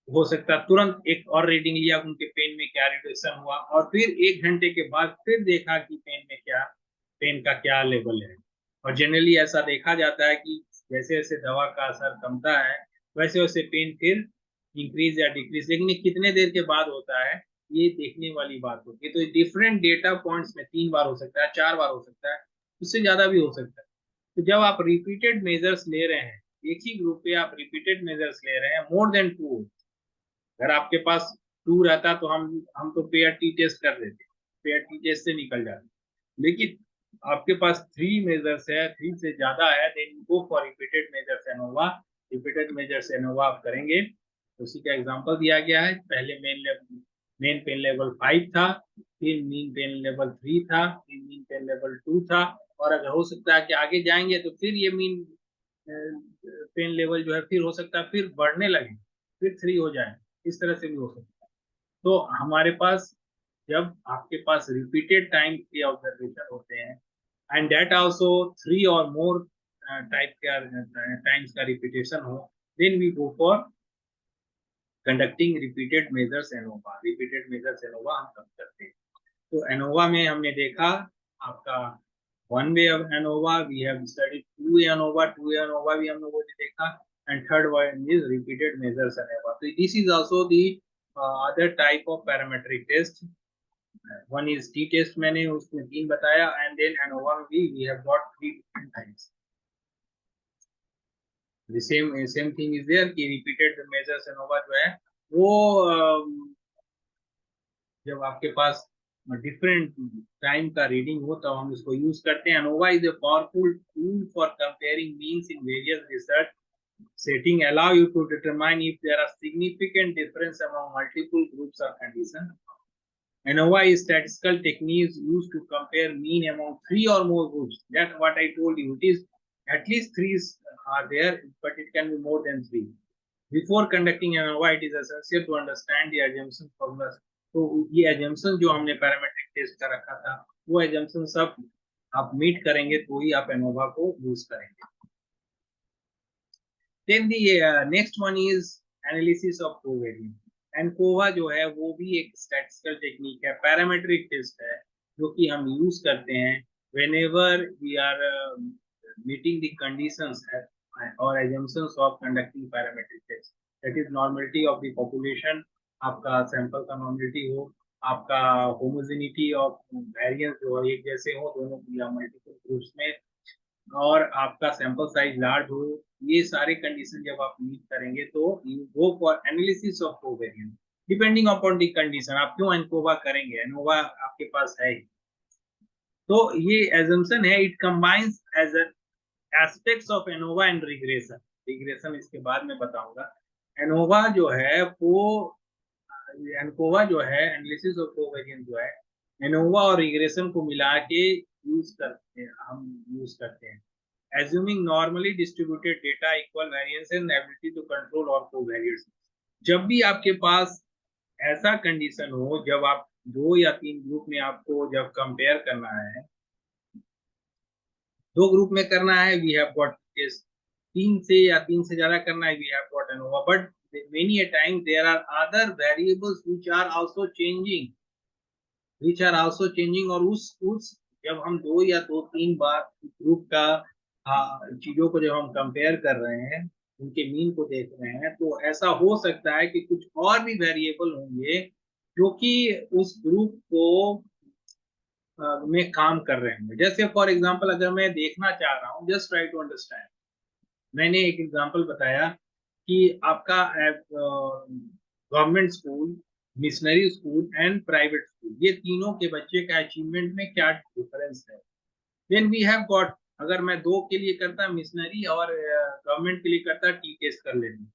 हो सकता है तुरंत एक और रीडिंग लिया उनके पेन में क्या रिडक्शन हुआ, और फिर 1 घंटे के बाद फिर देखा कि पेन का क्या लेवल है। और जनरली ऐसा देखा जाता है कि जैसे जैसे दवा का असर कमता है वैसे वैसे पेन फिर इंक्रीज या डिक्रीज, लेकिन ये कितने देर के बाद होता है ये देखने वाली बात होती है। तो डिफरेंट डेटा पॉइंट्स में 3 बार हो सकता है, 4 बार हो सकता है, उससे ज्यादा भी हो सकता है। तो जब आप रिपीटेड मेजर्स ले रहे हैं, एक ही ग्रुप पे आप रिपीटेड मेजर्स ले रहे हैं, मोर देन 2, अगर आपके पास 2 रहता तो हम तो पेयर टी टेस्ट कर देते, पेयर टी टेस्ट से निकल जाते, लेकिन आपके पास 3 मेजर्स है, 3 से ज्यादा है, then go for repeated measures ANOVA. Repeated measures ANOVA आप करेंगे, उसी का एग्जांपल दिया गया है। पहले मेन पेन लेवल 5 था, फिर मीन पेन लेवल 3 था, फिर मीन पेन लेवल 2 था, और अगर हो सकता है कि आगे जाएंगे तो फिर ये मीन पेन लेवल जो है फिर हो सकता है फिर बढ़ने लगे, फिर 3 हो जाए, इस तरह से भी हो सकता है। तो हमारे पास जब आपके पास रिपीटेड टाइम के ऑब्जर्वेशन होते हैं एंड दैट आल्सो 3 और मोर टाइप का टाइम्स का रिपीटेशन हो, then we go for conducting repeated measures ANOVA. Repeated measures ANOVA हम कब करते हैं, तो एनोवा में हमने देखा आपका 1 way of ANOVA, we have studied 2 ANOVA, 2 ANOVA भी हम लोगों ने देखा, and third one is repeated measures ANOVA. तो this is also the other type of parametric test one is T test, मैंने उसमें 3 बताया, एंड देन एनोवा में भी we have got 3 different types. The same thing is there कि रिपीटेड मेजर्स एनोवा जो है वो जब आपके पास डिफरेंट टाइम का रीडिंग हो तब हम इसको यूज करते हैं। ANOVA is a powerful tool for comparing means in various research setting, allow you to determine if there are significant difference among multiple groups or conditions. ANOVA is statistical techniques used to compare mean among 3 or more groups. That's what I told you. It is at least 3 are there, but it can be more than 3. Before conducting ANOVA, it is essential to understand the assumption formulas. तो ये assumption जो हमने parametric test का रखा था, वो assumption सब आप meet करेंगे तो ही आप ANOVA को use करेंगे। Then the next one is analysis of covariance. ANCOVA जो है वो भी एक स्टैटिस्टिकल टेक्निक है, पैरामेट्रिक टेस्ट है जो कि हम यूज करते हैं whenever we are meeting the conditions or assumptions of conducting parametric test. That is normality of the population, आपका सैंपल का नॉर्मलिटी हो, आपका होमोजेनिटी ऑफ वेरिएंस जो एक जैसे हो दोनों या मल्टीपल ग्रुप्स में, और आपका सैंपल साइज लार्ज हो। ये सारे कंडीशन जब आप मीट करेंगे तो you go for analysis of covariance depending upon the condition. आप क्यों एनकोवा करेंगे, एनोवा आपके पास है। तो ये एजम्पशन है, it combines as aspects of ANOVA and regression. Regression इसके बाद में बताऊंगा। एनोवा जो है वो एनकोवा जो है एनालिसिस ऑफ कोवेरिएंस जो है एनोवा और रिग्रेशन को मिला के यूज करते हैं, हम यूज करते हैं। Assuming normally distributed data, equal variance and ability to control or covariates. जब भी आपके पास ऐसा कंडीशन हो जब आप 2 या 3 ग्रुप में आपको जब कंपेयर करना है, 2 ग्रुप में करना है, वी हैव गॉट केस 3 से या 3 से ज्यादा करना है, we have got ANOVA. But many a time there are other variables which are also changing और उस जब हम 2 या 2-3 बार ग्रुप का चीजों को जब हम कंपेयर कर रहे हैं, उनके मीन को देख रहे हैं, तो ऐसा हो सकता है कि कुछ और भी वेरिएबल होंगे जो कि उस ग्रुप को में काम कर रहे होंगे। जैसे फॉर एग्जांपल अगर मैं देखना चाह रहा हूँ, जस्ट ट्राई टू अंडरस्टैंड, मैंने एक एग्जांपल बताया कि आपका government school, missionary school and private school, ये तीनों के बच्चे का अचीवमेंट में क्या डिफरेंस है। देन वी हैव गॉट, अगर मैं 2 के लिए करता मिशनरी और गवर्नमेंट के लिए करता टी टेस्ट कर लेना।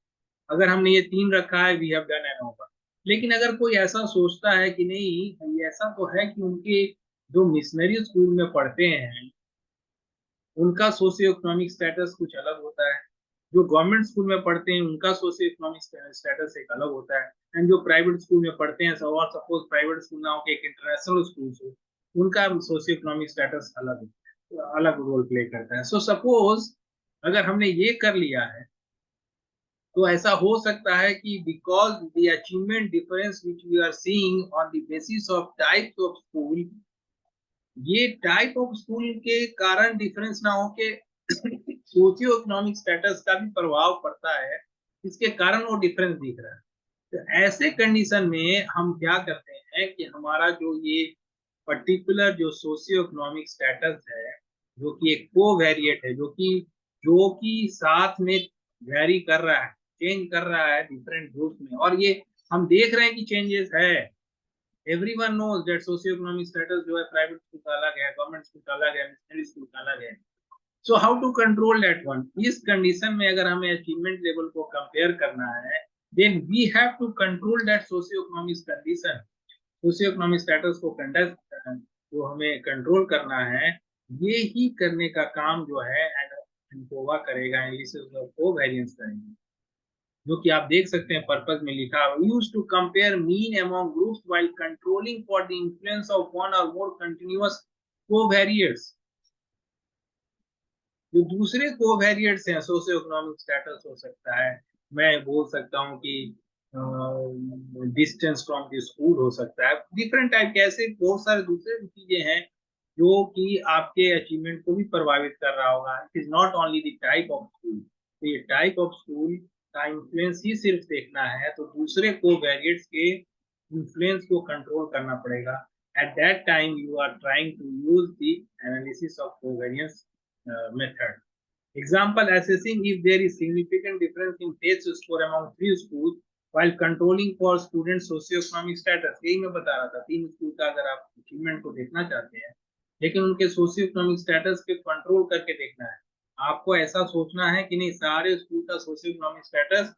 अगर हमने ये 3 रखा है, वी हैव डन एनोवा। लेकिन अगर कोई ऐसा सोचता है कि नहीं, ये ऐसा तो है कि उनके जो मिशनरी स्कूल में पढ़ते हैं उनका सोशियो इकोनॉमिक स्टेटस कुछ अलग होता है, जो गवर्नमेंट स्कूल में पढ़ते हैं उनका सोशियो इकोनॉमिक स्टेटस एक अलग होता है, एंड जो प्राइवेट स्कूल में पढ़ते हैं, और सपोज प्राइवेट स्कूल ना हो के एक इंटरनेशनल स्कूल हो, उनका सोशियो इकोनॉमिक स्टेटस अलग रोल प्ले करता है। सो सपोज अगर हमने ये कर लिया है तो ऐसा हो सकता है कि because the achievement difference which we are seeing on the basis of types of school, ये टाइप ऑफ स्कूल के कारण डिफरेंस ना हो के सोशियो इकोनॉमिक स्टेटस का भी प्रभाव पड़ता है, इसके कारण वो डिफरेंस दिख रहा है। तो ऐसे कंडीशन में हम क्या करते हैं कि हमारा जो ये पर्टिकुलर जो सोशियो इकोनॉमिक स्टेटस है, जो कि एक कोवेरिएट है, जो कि साथ में वेरी कर रहा है, चेंज कर रहा है डिफरेंट ग्रुप में, और ये हम देख रहे हैं कि चेंजेस है। Everyone knows that socio economic status जो है प्राइवेट स्कूल का अलग है, गवर्नमेंट स्कूल का अलग है, मिशनरी स्कूल का अलग है। So how to control that one. इस कंडीशन में अगर हमें अचीवमेंट लेवल को कंपेयर करना है, then we have to control that socio economic condition, socio economic status को कंडक्ट जो हमें कंट्रोल करना है, ये ही करने का काम जो है एनकोवा करेगा, एनालिसिस ऑफ कोवेरिएंस करेगा, जो कि आप देख सकते हैं पर्पस में लिखा है, used to compare mean among groups while controlling for the influence of one और मोर कंटीन्यूअस कोवेरिएट्स। जो दूसरे कोवेरिएट्स हैं, सोशियो इकोनॉमिक स्टेटस हो सकता है, मैं बोल सकता हूँ कि डिस्टेंस फ्रॉम द स्कूल हो सकता है, डिफरेंट टाइप के ऐसे बहुत सारे दूसरे चीजें हैं जो कि आपके अचीवमेंट को भी प्रभावित कर रहा होगा। It is not only the type of school. तो ये टाइप ऑफ स्कूल का इन्फ्लुएंस ही सिर्फ देखना है तो दूसरे कोवेरिएट्स के इन्फ्लुएंस को कंट्रोल करना पड़ेगा। at that time you are trying to use the analysis of covariance method. Example, assessing if there is significant difference in test score among 3 schools while controlling for student socioeconomic status. यही मैं बता रहा था, 3 स्कूल का अगर आप अचीवमेंट को देखना चाहते हैं लेकिन उनके सोशियो-इकोनॉमिक स्टेटस पे कंट्रोल करके देखना है, आपको ऐसा सोचना है कि नहीं सारे स्कूल का सोशियो-इकोनॉमिक स्टेटस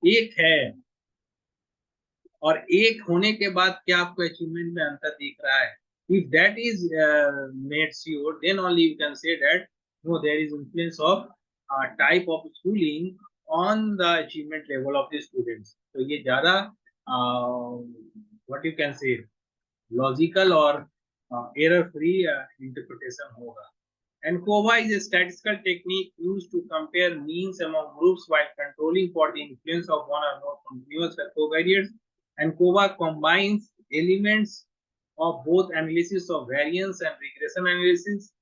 एक है और एक होने के बाद क्या आपको अचीवमेंट में अंतर दिख रहा है. If that is made sure, then only you can say that no, there is influence of type of schooling on the achievement level of the students. तो ये ज़्यादा what you can say logical और error free interpretation होगा. ANCOVA is a statistical technique used to compare means among groups while controlling for the influence of one or more continuous covariates. ANCOVA combines elements of both analysis of variance and regression analysis.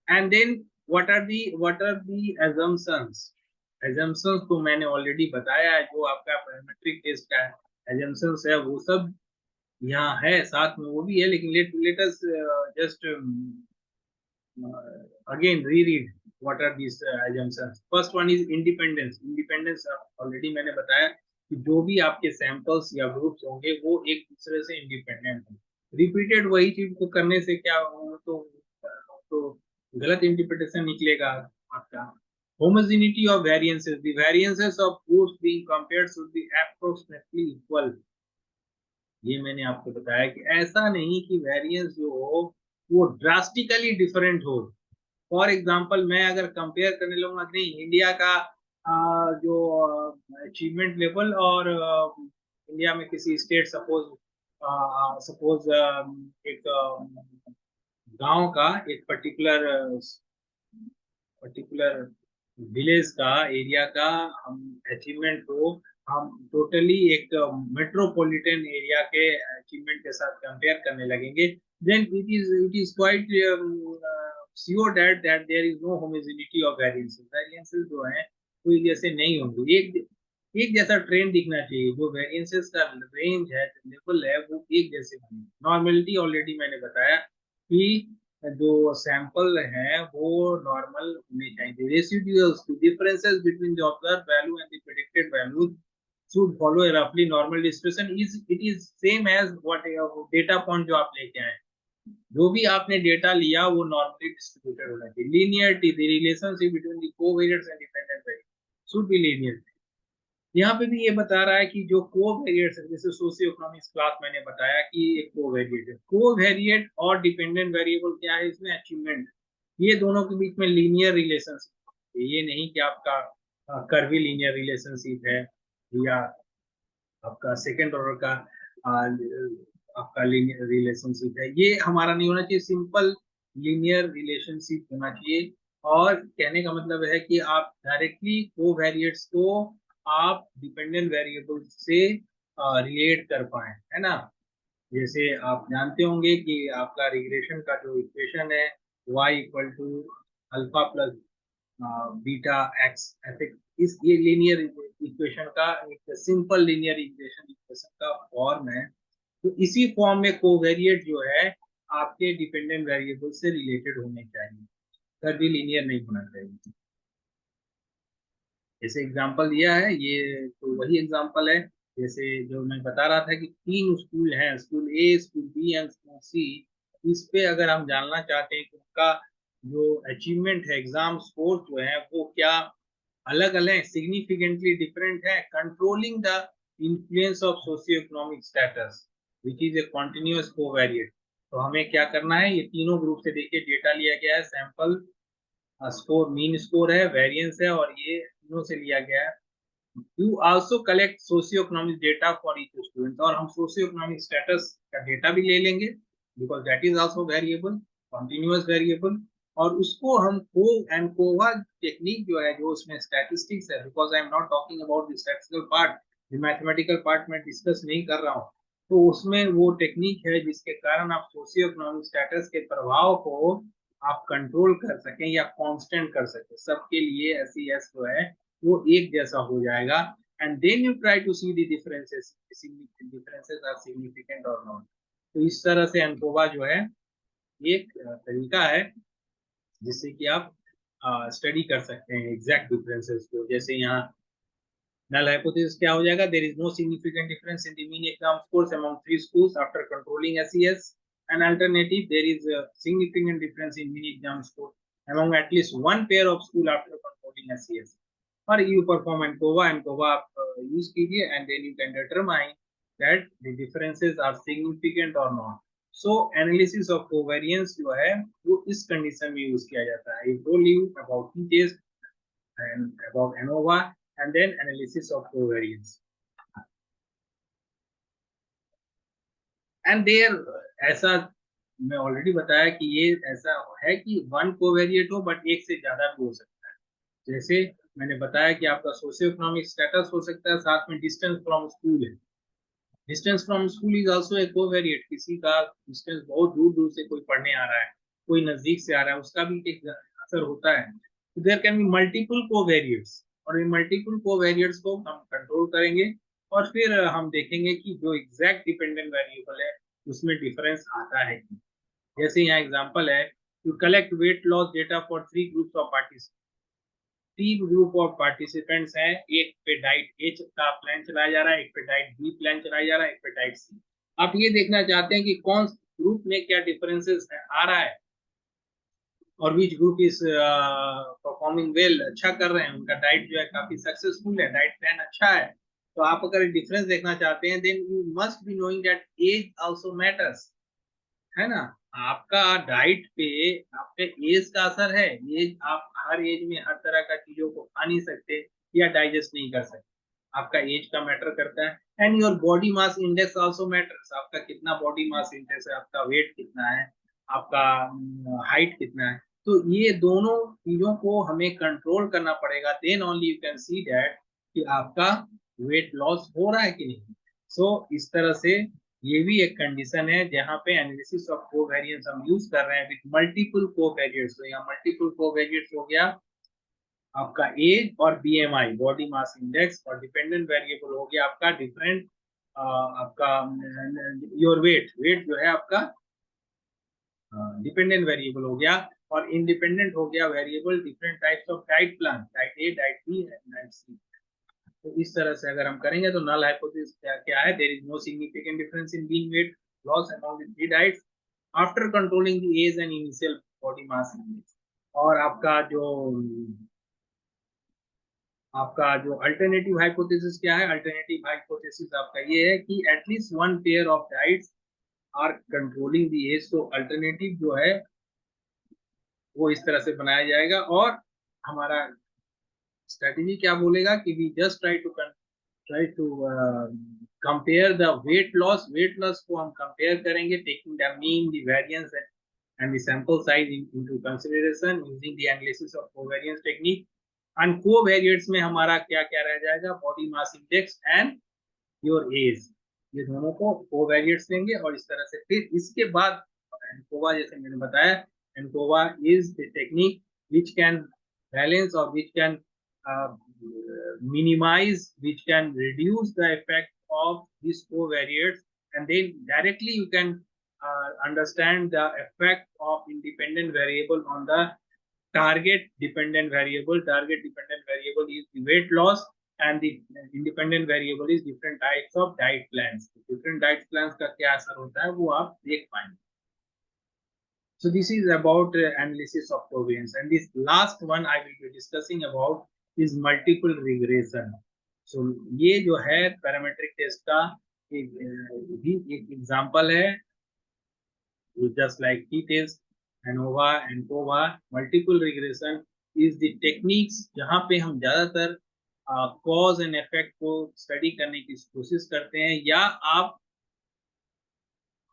And then what are the assumptions? Assumptions तो मैंने already बताया है, जो आपका parametric test का assumptions है वो सब यहाँ है, साथ में वो भी है, लेकिन let us just again reread what are these assumptions. First one is independence. Independence already मैंने बताया कि जो भी आपके सैंपल्स या ग्रुप्स होंगे वो एक दूसरे से इंडिपेंडेंट हैं. रिपीटेड वही चीज को करने से क्या तो गलत इंटरप्रिटेशन निकलेगा आपका. Homogeneity of variances. The variances of groups being compared should be approximately equal. ये मैंने आपको बताया कि ऐसा नहीं कि वेरिएंस जो हो वो ड्रास्टिकली डिफरेंट हो. फॉर एग्जांपल मैं अगर कंपेयर करने लगूंगा नहीं इंडिया का जो अचीवमेंट लेवल और इंडिया में किसी स्टेट सपोज एक गांव का एक पर्टिकुलर विलेज का एरिया का हम अचीवमेंट को हम टोटली एक मेट्रोपॉलिटन एरिया के अचीवमेंट के साथ कंपेयर करने लगेंगे, then it is quite sure that there is no homogeneity of variances. Variances जो हैं कोई जैसे नहीं होंगे, एक जैसा ट्रेंड दिखना चाहिए. जो वेरिएंसेस का रेंज है, लेवल है, वो एक जैसे बने. नॉर्मलिटी ऑलरेडी मैंने बताया कि जो सैंपल है वो नॉर्मल होने चाहिए. Residuals differences between the observed value and the predicted value should follow a roughly normal distribution. It is same as what data point जो आप लेके आए, जो भी आपने डेटा लिया वो नॉर्मली डिस्ट्रीब्यूटेड होना चाहिए. Linearity, the relationship between the covariates and dependent variables should be linear. यहाँ पे भी ये बता रहा है कि जो कोवेरिएंट्स है, जैसे सोशियो इकोनॉमिक्स क्लास मैंने बताया कि एक कोवेरिएंट है. कोवेरिएंट और डिपेंडेंट वेरिएबल क्या है इसमें, अचीवमेंट. ये दोनों के बीच में लीनियर रिलेशनशिप, ये नहीं कि आपका कर्वी लीनियर रिलेशनशिप है या आपका सेकेंड ऑर्डर का आपका लीनियर रिलेशनशिप है. ये हमारा नहीं होना चाहिए, सिंपल लीनियर रिलेशनशिप होना चाहिए. और कहने का मतलब है कि आप डायरेक्टली कोवेरिएंट्स को आप डिपेंडेंट वेरिएबल से रिलेट कर पाए, है ना. जैसे आप जानते होंगे कि आपका रिग्रेशन का जो इक्वेशन है y equal to alpha plus beta X, ऐसे इस ये लीनियर इक्वेशन का एक सिंपल लीनियर इक्वेशन का फॉर्म है. तो इसी फॉर्म में कोवेरिएंट जो है आपके डिपेंडेंट वेरिएबल से रिलेटेड होने चाहिए, कभी लीनियर नहीं होना चाहिए. जैसे एग्जांपल दिया है, ये तो वही एग्जांपल है जैसे जो मैं बता रहा था कि 3 स्कूल हैं, school A, school B and school C. इस पे अगर हम जानना चाहते हैं कि उनका जो अचीवमेंट है, एग्जाम स्कोर जो है वो क्या अलग अलग सिग्निफिकेंटली डिफरेंट है, controlling the influence of socio economic status which is a continuous covariant. तो हमें क्या करना है, ये तीनों ग्रुप से देखिए डेटा लिया गया है, सैंपल स्कोर, मीन स्कोर है, वेरिएंस है, और ये तीनों से लिया गया है. You also collect socio economic data for each student, और हम सोशियो इकोनॉमिक स्टेटस का डेटा भी ले लेंगे because that is also variable, continuous variable. और उसको हम एनकोवा टेक्निक जो है, जो उसमें स्टैटिस्टिक्स है, because I am not talking about the statistical part, the mathematical part में डिस्कस नहीं कर रहा हूँ. तो उसमें वो टेक्निक है जिसके कारण आप सोशियो इकोनॉमिक स्टेटस के प्रभाव को आप कंट्रोल कर सकें या कांस्टेंट कर सकें. सबके लिए एसईएस जो है वो एक जैसा हो जाएगा. And then you try to see the differences are significant और नॉट. तो इस तरह से एनकोवा जो है एक तरीका है जिससे कि आप स्टडी कर सकते हैं एग्जैक्ट डिफरेंसेस को। जैसे यहाँ null hypothesis क्या हो जाएगा, there is no significant difference in the mean exam scores among three schools after controlling SES. An alternative, there is a significant difference in mean exam score among at least one pair of school after controlling SES. Or you perform ANCOVA आप use कीजिए and then you can determine that the differences are significant or not. So analysis of covariance जो है वो इस condition में use किया जाता है. I told you about t-test and about ANOVA and then analysis of covariance. And there ऐसा मैं ऑलरेडी बताया कि ये ऐसा है कि वन कोवेरिएट हो बट एक से ज्यादा भी हो सकता है। जैसे मैंने बताया कि आपका सोशियो इकोनॉमिक स्टेटस हो सकता है, साथ में डिस्टेंस फ्रॉम स्कूल है। Distance from school is also a covariate. किसी का डिस्टेंस बहुत दूर दूर से कोई पढ़ने आ रहा है, कोई नजदीक से आ रहा है, उसका भी एक असर होता है। देयर कैन बी मल्टीपल कोवेरिएट्स और इन मल्टीपल कोवेरिएट्स को हम कंट्रोल करेंगे और फिर हम देखेंगे कि जो एग्जैक्ट डिपेंडेंट वेरिएबल है उसमें डिफरेंस आता है। जैसे यहाँ एग्जांपल है, to collect weight loss data for 3 groups of participants. 3 group of participants हैं, एक पे डाइट ए का प्लान चलाया जा रहा है, एक पे डाइट बी प्लान चलाया जा रहा है, एक पे डाइट सी। आप ये देखना चाहते हैं कि कौन ग्रुप में क्या डिफरेंसेस आ रहा है और which group is performing well, अच्छा कर रहे हैं, उनका डाइट जो है काफी सक्सेसफुल है, डाइट प्लान अच्छा है। तो आप अगर डिफरेंस देखना चाहते हैं then you must be knowing that age also matters, है ना। आपका डाइट पे आपके एज का असर है। एज, आप हर एज में हर तरह का चीजों को खा नहीं सकते या डाइजेस्ट नहीं कर सकते, आपका एज का मैटर करता है। And your body mass index also matters, आपका कितना बॉडी मास इंडेक्स है, आपका वेट कितना है, आपका हाइट कितना है। तो ये दोनों चीजों को हमें कंट्रोल करना पड़ेगा, then only you can see that कि आपका वेट लॉस हो रहा है कि नहीं। सो इस तरह से ये भी एक कंडीशन है जहां पे एनालिसिस ऑफ कोवेरिएंस हम यूज कर रहे हैं विद मल्टीपल कोवेरिएंट्स। तो यहाँ मल्टीपल कोवेरिएंट्स हो गया आपका एज और बीएमआई बॉडी मास इंडेक्स, और डिपेंडेंट वेरिएबल हो गया आपका डिफरेंट आपका योर वेट, वेट जो है आपका डिपेंडेंट वेरिएबल हो गया, और इंडिपेंडेंट हो गया variable different types of diet plan, diet A, diet B and diet C. तो इस तरह से अगर हम करेंगे तो नल हाइपोथेसिस क्या है, there is no significant difference in mean weight loss among the three diets after controlling the age and initial body mass index. और आपका जो अल्टरनेटिव हाइपोथेसिस क्या है, अल्टरनेटिव हाइपोथेसिस आपका ये है कि at least one pair of diets are controlling the age. तो अल्टरनेटिव जो है वो इस तरह से बनाया जाएगा, और हमारा स्ट्रेटेजी क्या बोलेगा कि we just try to compare the weight loss को हम कंपेयर करेंगे taking the mean, the variance and the sample size into consideration using the analysis of covariance technique. And covariates में हमारा क्या क्या रह जाएगा, body mass index and your age, ये दोनों को कोवेरिएंट्स लेंगे। और इस तरह से फिर इसके बाद एनकोवा, जैसे मैंने बताया, ANCOVA is the technique which can balance और which can minimize, which can reduce the effect of these covariates, and then directly you can understand the effect of independent variable on the target dependent variable. Target dependent variable is the weight loss, and the independent variable is different types of diet plans. Different diet plans का क्या असर होता है वो आप देख पाएंगे। So this is about analysis of covariance, and this last one I will be discussing about is multiple regression. So ये जो है पैरामीट्रिक टेस्ट का एक एग्जांपल है, just like t-test, ANOVA, ANCOVA. Multiple regression is the techniques जहाँ पे हम ज्यादातर कॉज एंड इफेक्ट को स्टडी करने की कोशिश करते हैं, या आप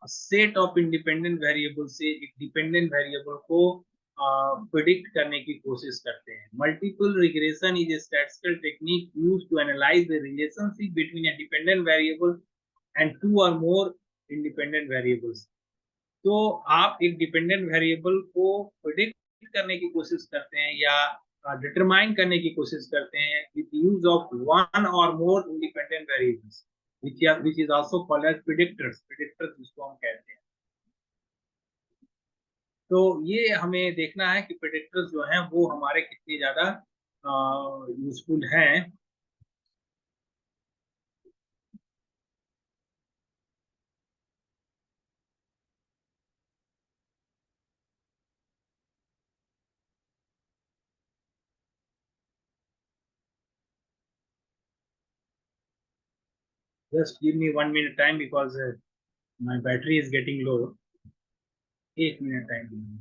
सेट ऑफ इंडिपेंडेंट वेरिएबल से एक डिपेंडेंट वेरिएबल को प्रिडिक्ट करने की कोशिश करते हैं। Multiple regression is a statistical technique used to analyze the relationship between a dependent variable and two और मोर इंडिपेंडेंट वेरिएबल्स। तो आप एक डिपेंडेंट वेरिएबल को प्रिडिक्ट करने की कोशिश करते हैं या डिटरमाइन करने की कोशिश करते हैं विद यूज ऑफ वन और more independent variables, which is also called as predictors जिसको हम कहते हैं। तो ये हमें देखना है कि प्रेडिक्टर्स जो हैं वो हमारे कितने ज्यादा यूजफुल हैं. Just give me 1 minute time because my battery is getting low. 1 minute time.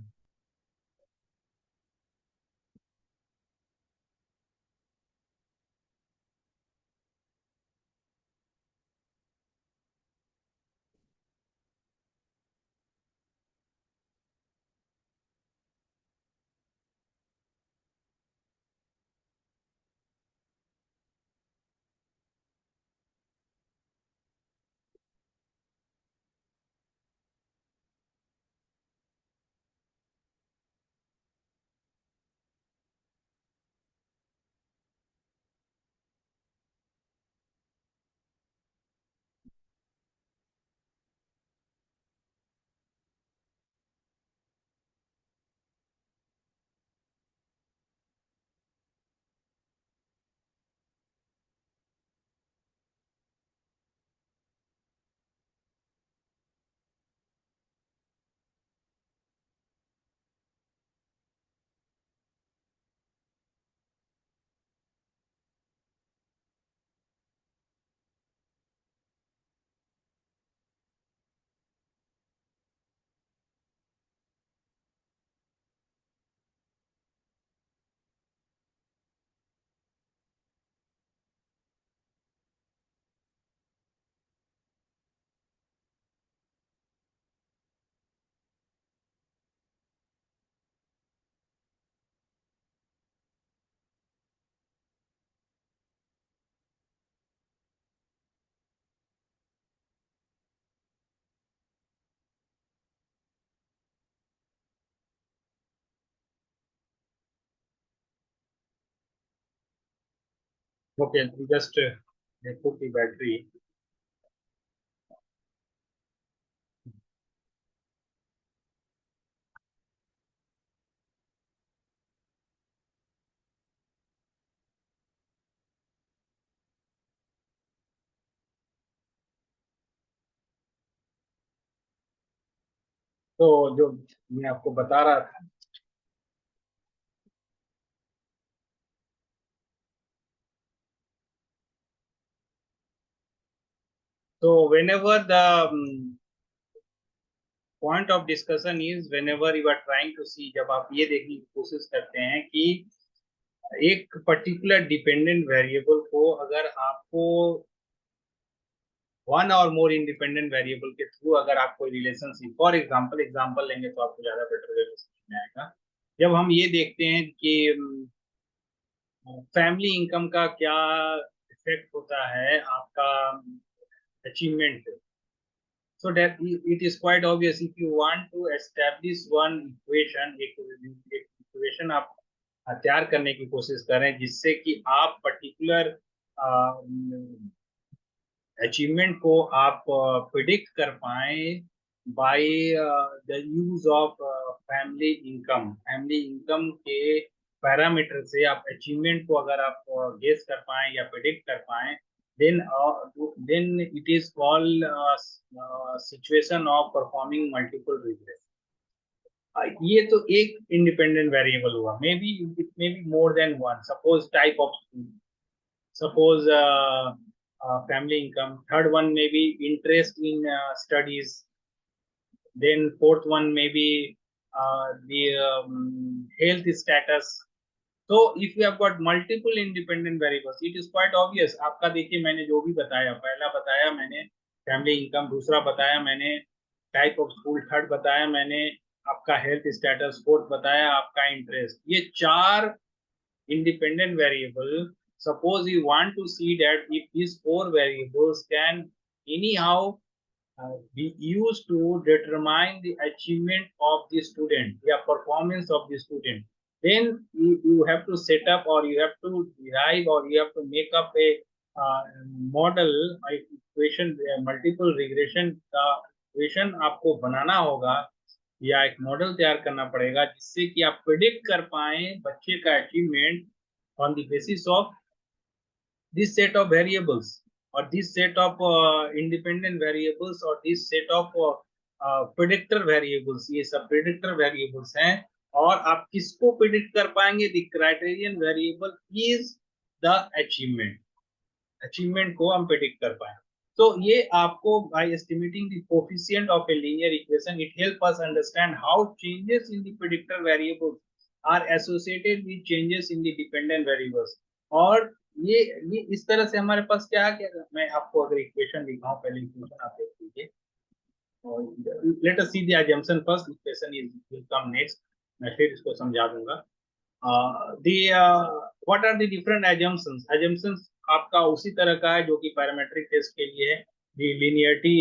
Okay, just put the battery. तो जो मैं आपको बता रहा था, so whenever the point of discussion is whenever you are trying to see, जब आप ये देखने की कोशिश करते हैं कि एक पर्टिकुलर डिपेंडेंट वेरिएबल को अगर आपको वन और मोर इंडिपेंडेंट वेरिएबल के थ्रू अगर आप कोई रिलेशनशिप, फॉर एग्जांपल लेंगे तो आपको ज्यादा बेटर वे में समझ में आएगा. जब हम ये देखते हैं कि फैमिली इनकम का क्या इफेक्ट होता है आपका अचीवमेंट पे. So that it is quite obvious if you want to establish one equation, एक इक्वेशन आप तैयार करने की कोशिश करें जिससे कि आप पर्टिकुलर अचीवमेंट को आप प्रिडिक्ट कर pi by the use of family income के पैरामीटर से आप अचीवमेंट को अगर आप गेस कर पाए या प्रिडिक्ट कर पाए, then it is called situation of performing multiple regression. ये तो एक इंडिपेंडेंट वेरिएबल हुआ. May be it may be more than one. Suppose type of, suppose family income. Third one may be interest in studies. Then fourth one may be the health status. So if you have got multiple independent variables, it is quite obvious. आपका देखिए मैंने जो भी बताया, पहला बताया मैंने फैमिली इनकम, दूसरा बताया मैंने टाइप ऑफ स्कूल, थर्ड बताया मैंने आपका हेल्थ स्टेटस, फोर्थ बताया आपका इंटरेस्ट. ये चार independent variable. Suppose you want to see that if these four variables can anyhow be used to determine the achievement of the student, the performance of the student, then you have to set up or you have to derive or you have to make up a model equation, multiple regression equation आपको बनाना होगा या एक मॉडल तैयार करना पड़ेगा जिससे कि आप प्रिडिक्ट कर पाए बच्चे का achievement on the basis of this set of variables or this set of independent variables or this set of predictor variables, ये सब predictor variables हैं और आप किसको predict कर पाएंगे? The criterion variable is the achievement को हम predict कर पाएंगे. तो ये आपको by estimating the coefficient of a linear equation, it help us understand how changes in the predictor variables are associated with changes in the dependent variables. और ये इस तरह से हमारे पास क्या है कि मैं आपको अगर इक्वेशन लिखा हूँ, पहले इक्वेशन आप देख लीजिए और let us see the assumption first, equation is will come next, मैं फिर इसको समझा दूंगा. the what are the different assumptions आपका उसी तरह का है जो कि पैरामेट्रिक टेस्ट के लिए है. the linearity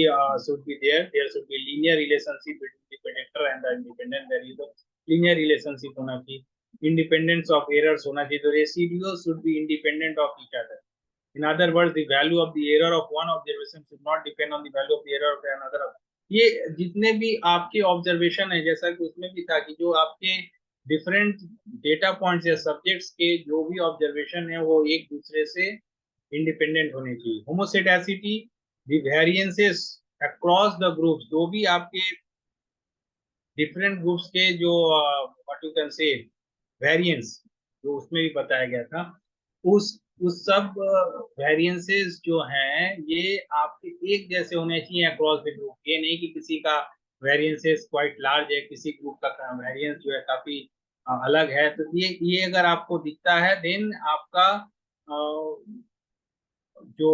should be there should be linear relationship between the predictor and the independent variable, linear relationship होना चाहिए, independence of errors होना चाहिए, तो residuals should be independent of each other. In other words, the value of the error of one observation should not depend on the value of the error of another. ये जितने भी आपके ऑब्जर्वेशन है, जैसा कि उसमें भी था कि जो आपके डिफरेंट डेटा पॉइंट्स या सब्जेक्ट्स के जो भी ऑब्जर्वेशन है वो एक दूसरे से इंडिपेंडेंट होने चाहिए. Homoscedasticity, the variances across the groups, जो भी आपके डिफरेंट ग्रुप्स के जो what you can say variance जो उसमें भी बताया गया था, उस सब वेरिएंसेस जो हैं ये आपके एक जैसे होने चाहिए अक्रॉस द ग्रुप. ये नहीं कि किसी का वेरिएंसेस क्वाइट लार्ज है, किसी ग्रुप का वेरिएंस जो है काफी अलग है. तो ये अगर आपको दिखता है देन आपका जो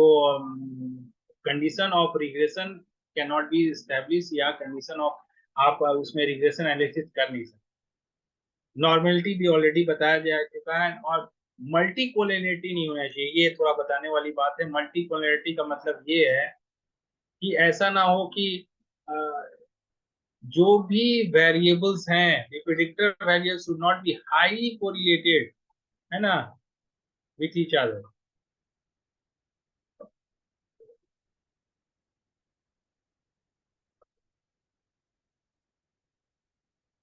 condition of regression can not be establish, या कंडीशन ऑफ आप उसमें रिग्रेशन एनालिसिस कर नहीं सकते. नॉर्मेलिटी भी ऑलरेडी बताया जा चुका है. और मल्टी कोलिनिटी नहीं होना चाहिए, ये थोड़ा बताने वाली बात है. मल्टी कोलिनिटी का मतलब ये है कि ऐसा ना हो कि जो भी वेरिएबल्स हैं, the predictor variables should not be highly correlated, है ना, with each other.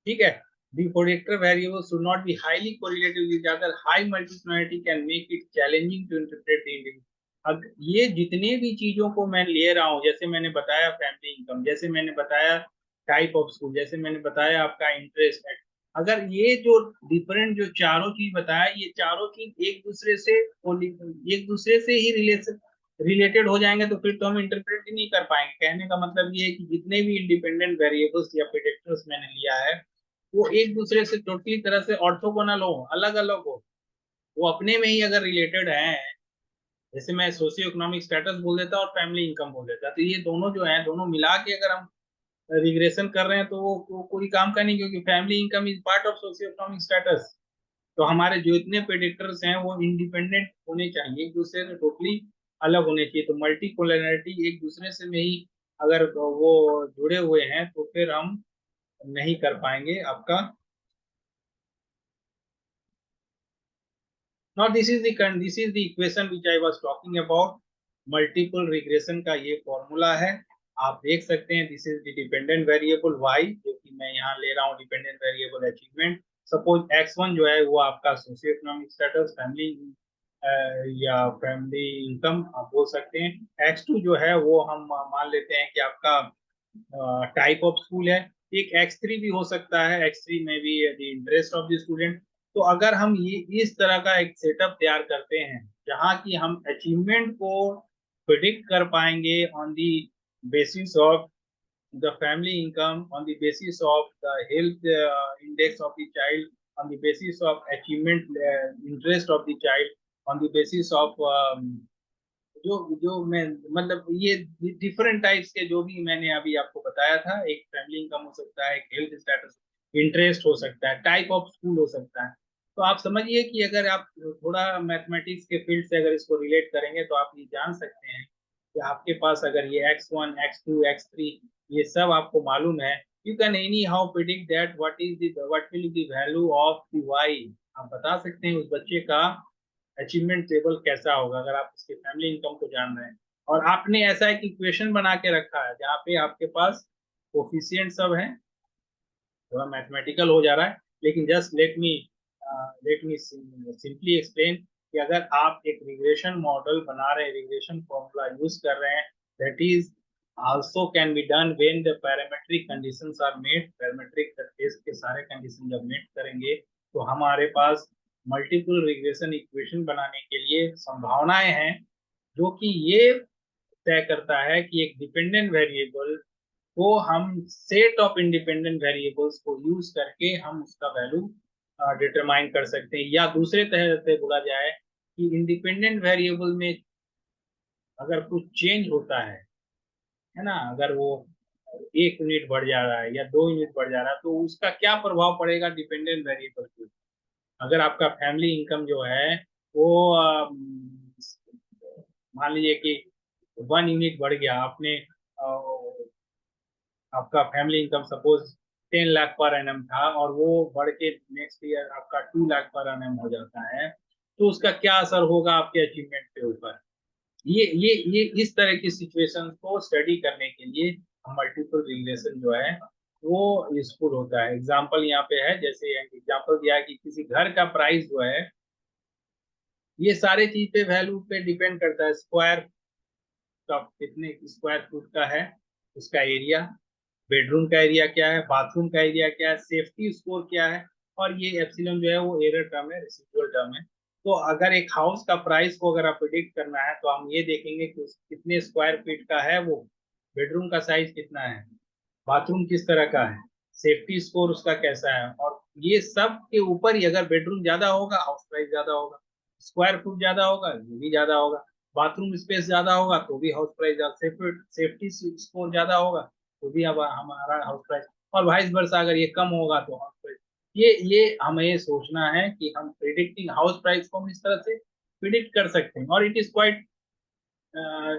ठीक है. The predictor variables should not be highly correlated with each other. High multiplicity can make it challenging to interpret the individual. अब ये जितने भी चीजों को मैं ले रहा हूँ, जैसे मैंने बताया फैमिली इनकम, जैसे मैंने बताया टाइप ऑफ स्कूल, जैसे मैंने बताया आपका इंटरेस्ट है, अगर ये जो डिफरेंट जो चारों चीज बताया, ये चारों चीज एक दूसरे से ही रिलेटेड हो जाएंगे तो फिर तो हम इंटरप्रेट ही नहीं कर पाएंगे. कहने का मतलब ये है कि जितने भी इंडिपेंडेंट वेरिएबल्स या प्रेडिक्टर्स मैंने लिया है वो एक दूसरे से टोटली तरह से ऑर्थोगोनल हो, अलग अलग हो, वो अपने में ही अगर रिलेटेड है. जैसे मैं सोशियो इकोनॉमिक स्टेटस बोल देता और फैमिली इनकम बोल देता, तो ये दोनों जो है दोनों मिला के अगर हम रिग्रेशन कर रहे हैं तो वो कोई काम का नहीं, क्योंकि family income is part of socio economic status. तो हमारे जो इतने प्रेडिक्टर्स हैं वो इंडिपेंडेंट होने चाहिए, एक दूसरे से टोटली अलग होने चाहिए. तो मल्टी कोलिनिटी एक दूसरे से में ही अगर वो जुड़े हुए हैं तो फिर हम नहीं कर पाएंगे आपका. Now this is the equation which I was talking about. Multiple regression का ये फॉर्मूला है, आप देख सकते हैं. This is the dependent variable y, जो कि मैं यहाँ ले रहा हूँ dependent variable achievement. Suppose x1 जो है वो आपका सोशियो इकोनॉमिक स्टेटस, फैमिली या फैमिली इनकम आप बोल सकते हैं. x2 जो है वो हम मान लेते हैं कि आपका टाइप ऑफ स्कूल है. एक x3 भी हो सकता है, x3 में भी the interest of the student. तो अगर हम ये इस तरह का एक सेटअप तैयार करते हैं जहाँ की हम अचीवमेंट को प्रिडिक्ट कर पाएंगे on the basis of the family income, on the basis of the health index of the child, on the basis of achievement interest of the child, on the basis of जो जो मैं मतलब ये डिफरेंट टाइप्स के जो भी मैंने अभी आपको बताया था. एक फैमिली इनकम हो सकता है, एक हेल्थ स्टेटस, इंटरेस्ट हो सकता है, टाइप ऑफ स्कूल हो सकता है. तो आप समझिए कि अगर आप थोड़ा मैथमेटिक्स के फील्ड से अगर इसको रिलेट करेंगे तो आप ये जान सकते हैं कि आपके पास अगर ये x1 x2 x3 ये सब आपको मालूम है, you can any how predict that what will B value of the y. आप बता सकते हैं उस बच्चे का अचीवमेंट टेबल कैसा होगा अगर आप उसके फैमिली इनकम को जान रहे हैं. और आपने ऐसा एक इक्वेशन बना के रखा है जहाँ पे आपके पास कोफिशिएंट सब है, थोड़ा मैथमेटिकल हो जा रहा है, लेकिन just let me simply explain कि अगर आप एक रिग्रेशन मॉडल बना रहे हैं, रिग्रेशन फॉर्मूला यूज कर रहे हैं, that is also can be done when the parametric conditions are met. Parametric test के सारे कंडीशन जब मेट करेंगे तो हमारे पास मल्टीपल रिग्रेशन इक्वेशन बनाने के लिए संभावनाएं हैं, जो कि ये तय करता है कि एक डिपेंडेंट वेरिएबल को हम सेट ऑफ इंडिपेंडेंट वेरिएबल्स को यूज करके हम उसका वैल्यू डिटरमाइन कर सकते हैं, या दूसरे तरह से बोला जाए कि इंडिपेंडेंट वेरिएबल में अगर कुछ चेंज होता है ना, अगर वो 1 यूनिट बढ़ जा रहा है या 2 यूनिट बढ़ जा रहा है, तो उसका क्या प्रभाव पड़ेगा डिपेंडेंट वेरिएबल पे। अगर आपका फैमिली इनकम जो है वो मान लीजिए कि 1 यूनिट बढ़ गया, आपने आपका family income suppose 10 lakh per annum था और वो बढ़ के नेक्स्ट ईयर आपका 2 लाख पर एनम हो जाता है, तो उसका क्या असर होगा आपके अचीवमेंट के ऊपर। ये इस तरह की सिचुएशन को स्टडी करने के लिए मल्टीपल रिग्रेशन जो है वो यूजफुल होता है। एग्जांपल यहाँ पे है, जैसे एग्जांपल दिया है कि किसी घर का प्राइस जो है, ये सारे चीज पे वैल्यू पे डिपेंड करता है। स्क्वायर का कितने स्क्वायर फुट का है, उसका एरिया, बेडरूम का एरिया क्या है, बाथरूम का एरिया क्या है, सेफ्टी स्कोर क्या है, और ये एप्सिलॉन जो है वो एरर टर्म है, रेसिडुअल टर्म है। तो अगर एक हाउस का प्राइस को अगर आप प्रिडिक्ट करना है, तो हम ये देखेंगे कि कितने स्क्वायर फीट का है वो, बेडरूम का साइज कितना है, बाथरूम किस तरह का है, सेफ्टी स्कोर उसका कैसा है, और ये सब के ऊपर ही अगर बेडरूम ज्यादा होगा हाउस प्राइस ज्यादा होगा, स्क्वायर फुट ज्यादा होगा ये भी ज्यादा होगा, बाथरूम स्पेस ज्यादा होगा तो भी हाउस प्राइस ज्यादा, सेफ्टी स्कोर ज्यादा होगा तो भी अब हमारा हाउस प्राइस, और वाइस वर्सा अगर ये कम होगा तो हाउस प्राइस। ये हमें ये सोचना है कि हम प्रिडिक्टिंग हाउस प्राइस को हम इस तरह से प्रिडिक्ट कर सकते हैं, और it is quite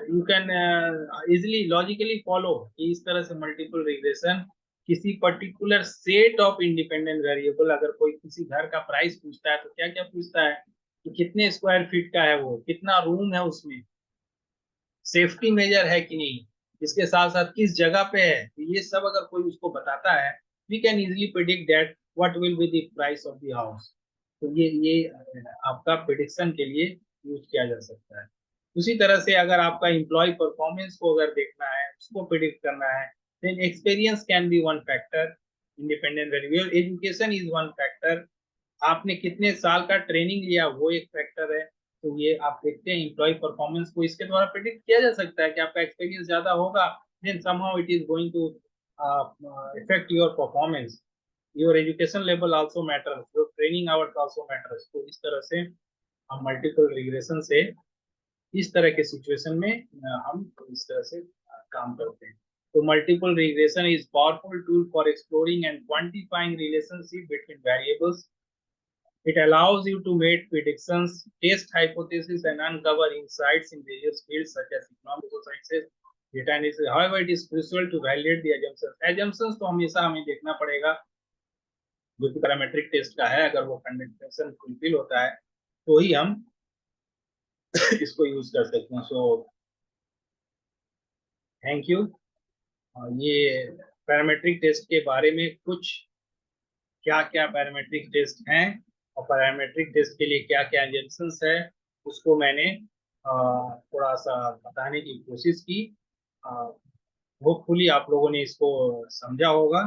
you can easily logically follow कि इस तरह से मल्टीपल रिग्रेशन किसी particular set of independent variable, अगर कोई किसी घर का प्राइस पूछता है तो क्या क्या पूछता है कि कितने स्क्वायर फीट का है वो, कितना रूम है उसमें, सेफ्टी मेजर है कि नहीं, इसके साथ साथ किस जगह पे है, तो ये सब अगर कोई उसको बताता है, we can easily predict that what will be the price of the house. तो ये आपका प्रिडिक्शन के लिए यूज किया जा सकता है। उसी तरह से अगर आपका एम्प्लॉय परफॉर्मेंस को अगर देखना है, उसको प्रिडिक्ट करना है, then experience can be one factor, independent variable, education is one factor, आपने कितने साल का ट्रेनिंग लिया वो एक फैक्टर है। तो ये आप देखते हैं एम्प्लॉय परफॉर्मेंस को इसके द्वारा प्रिडिक्ट किया जा सकता है कि आपका एक्सपीरियंस ज्यादा होगा, then somehow it is going to effect your performance, your education level also matters, your training hours also matters. तो इस तरह से हम मल्टीपल रिग्रेशन से इस तरह के सिचुएशन में हम इस तरह से काम करते हैं। तो multiple regression is powerful tool for exploring and quantifying relationship between variables. It allows you to make predictions, test hypotheses, and uncover insights in various fields such as economic sciences, data analysis. However, it is crucial to validate the assumptions. Assumptions तो हमेशा हमें देखना पड़ेगा, जो कि पैरामेट्रिक टेस्ट का है, अगर वो कंडीशन फुलफिल होता है तो ही हम इसको यूज कर सकते हैं। So thank you. ये पैरामेट्रिक टेस्ट के बारे में कुछ क्या क्या पैरामेट्रिक टेस्ट हैं और पैरामेट्रिक टेस्ट के लिए क्या क्या एजेंशंस है, उसको मैंने थोड़ा सा बताने की कोशिश की। होपफुली आप लोगों ने इसको समझा होगा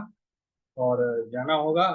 और जाना होगा।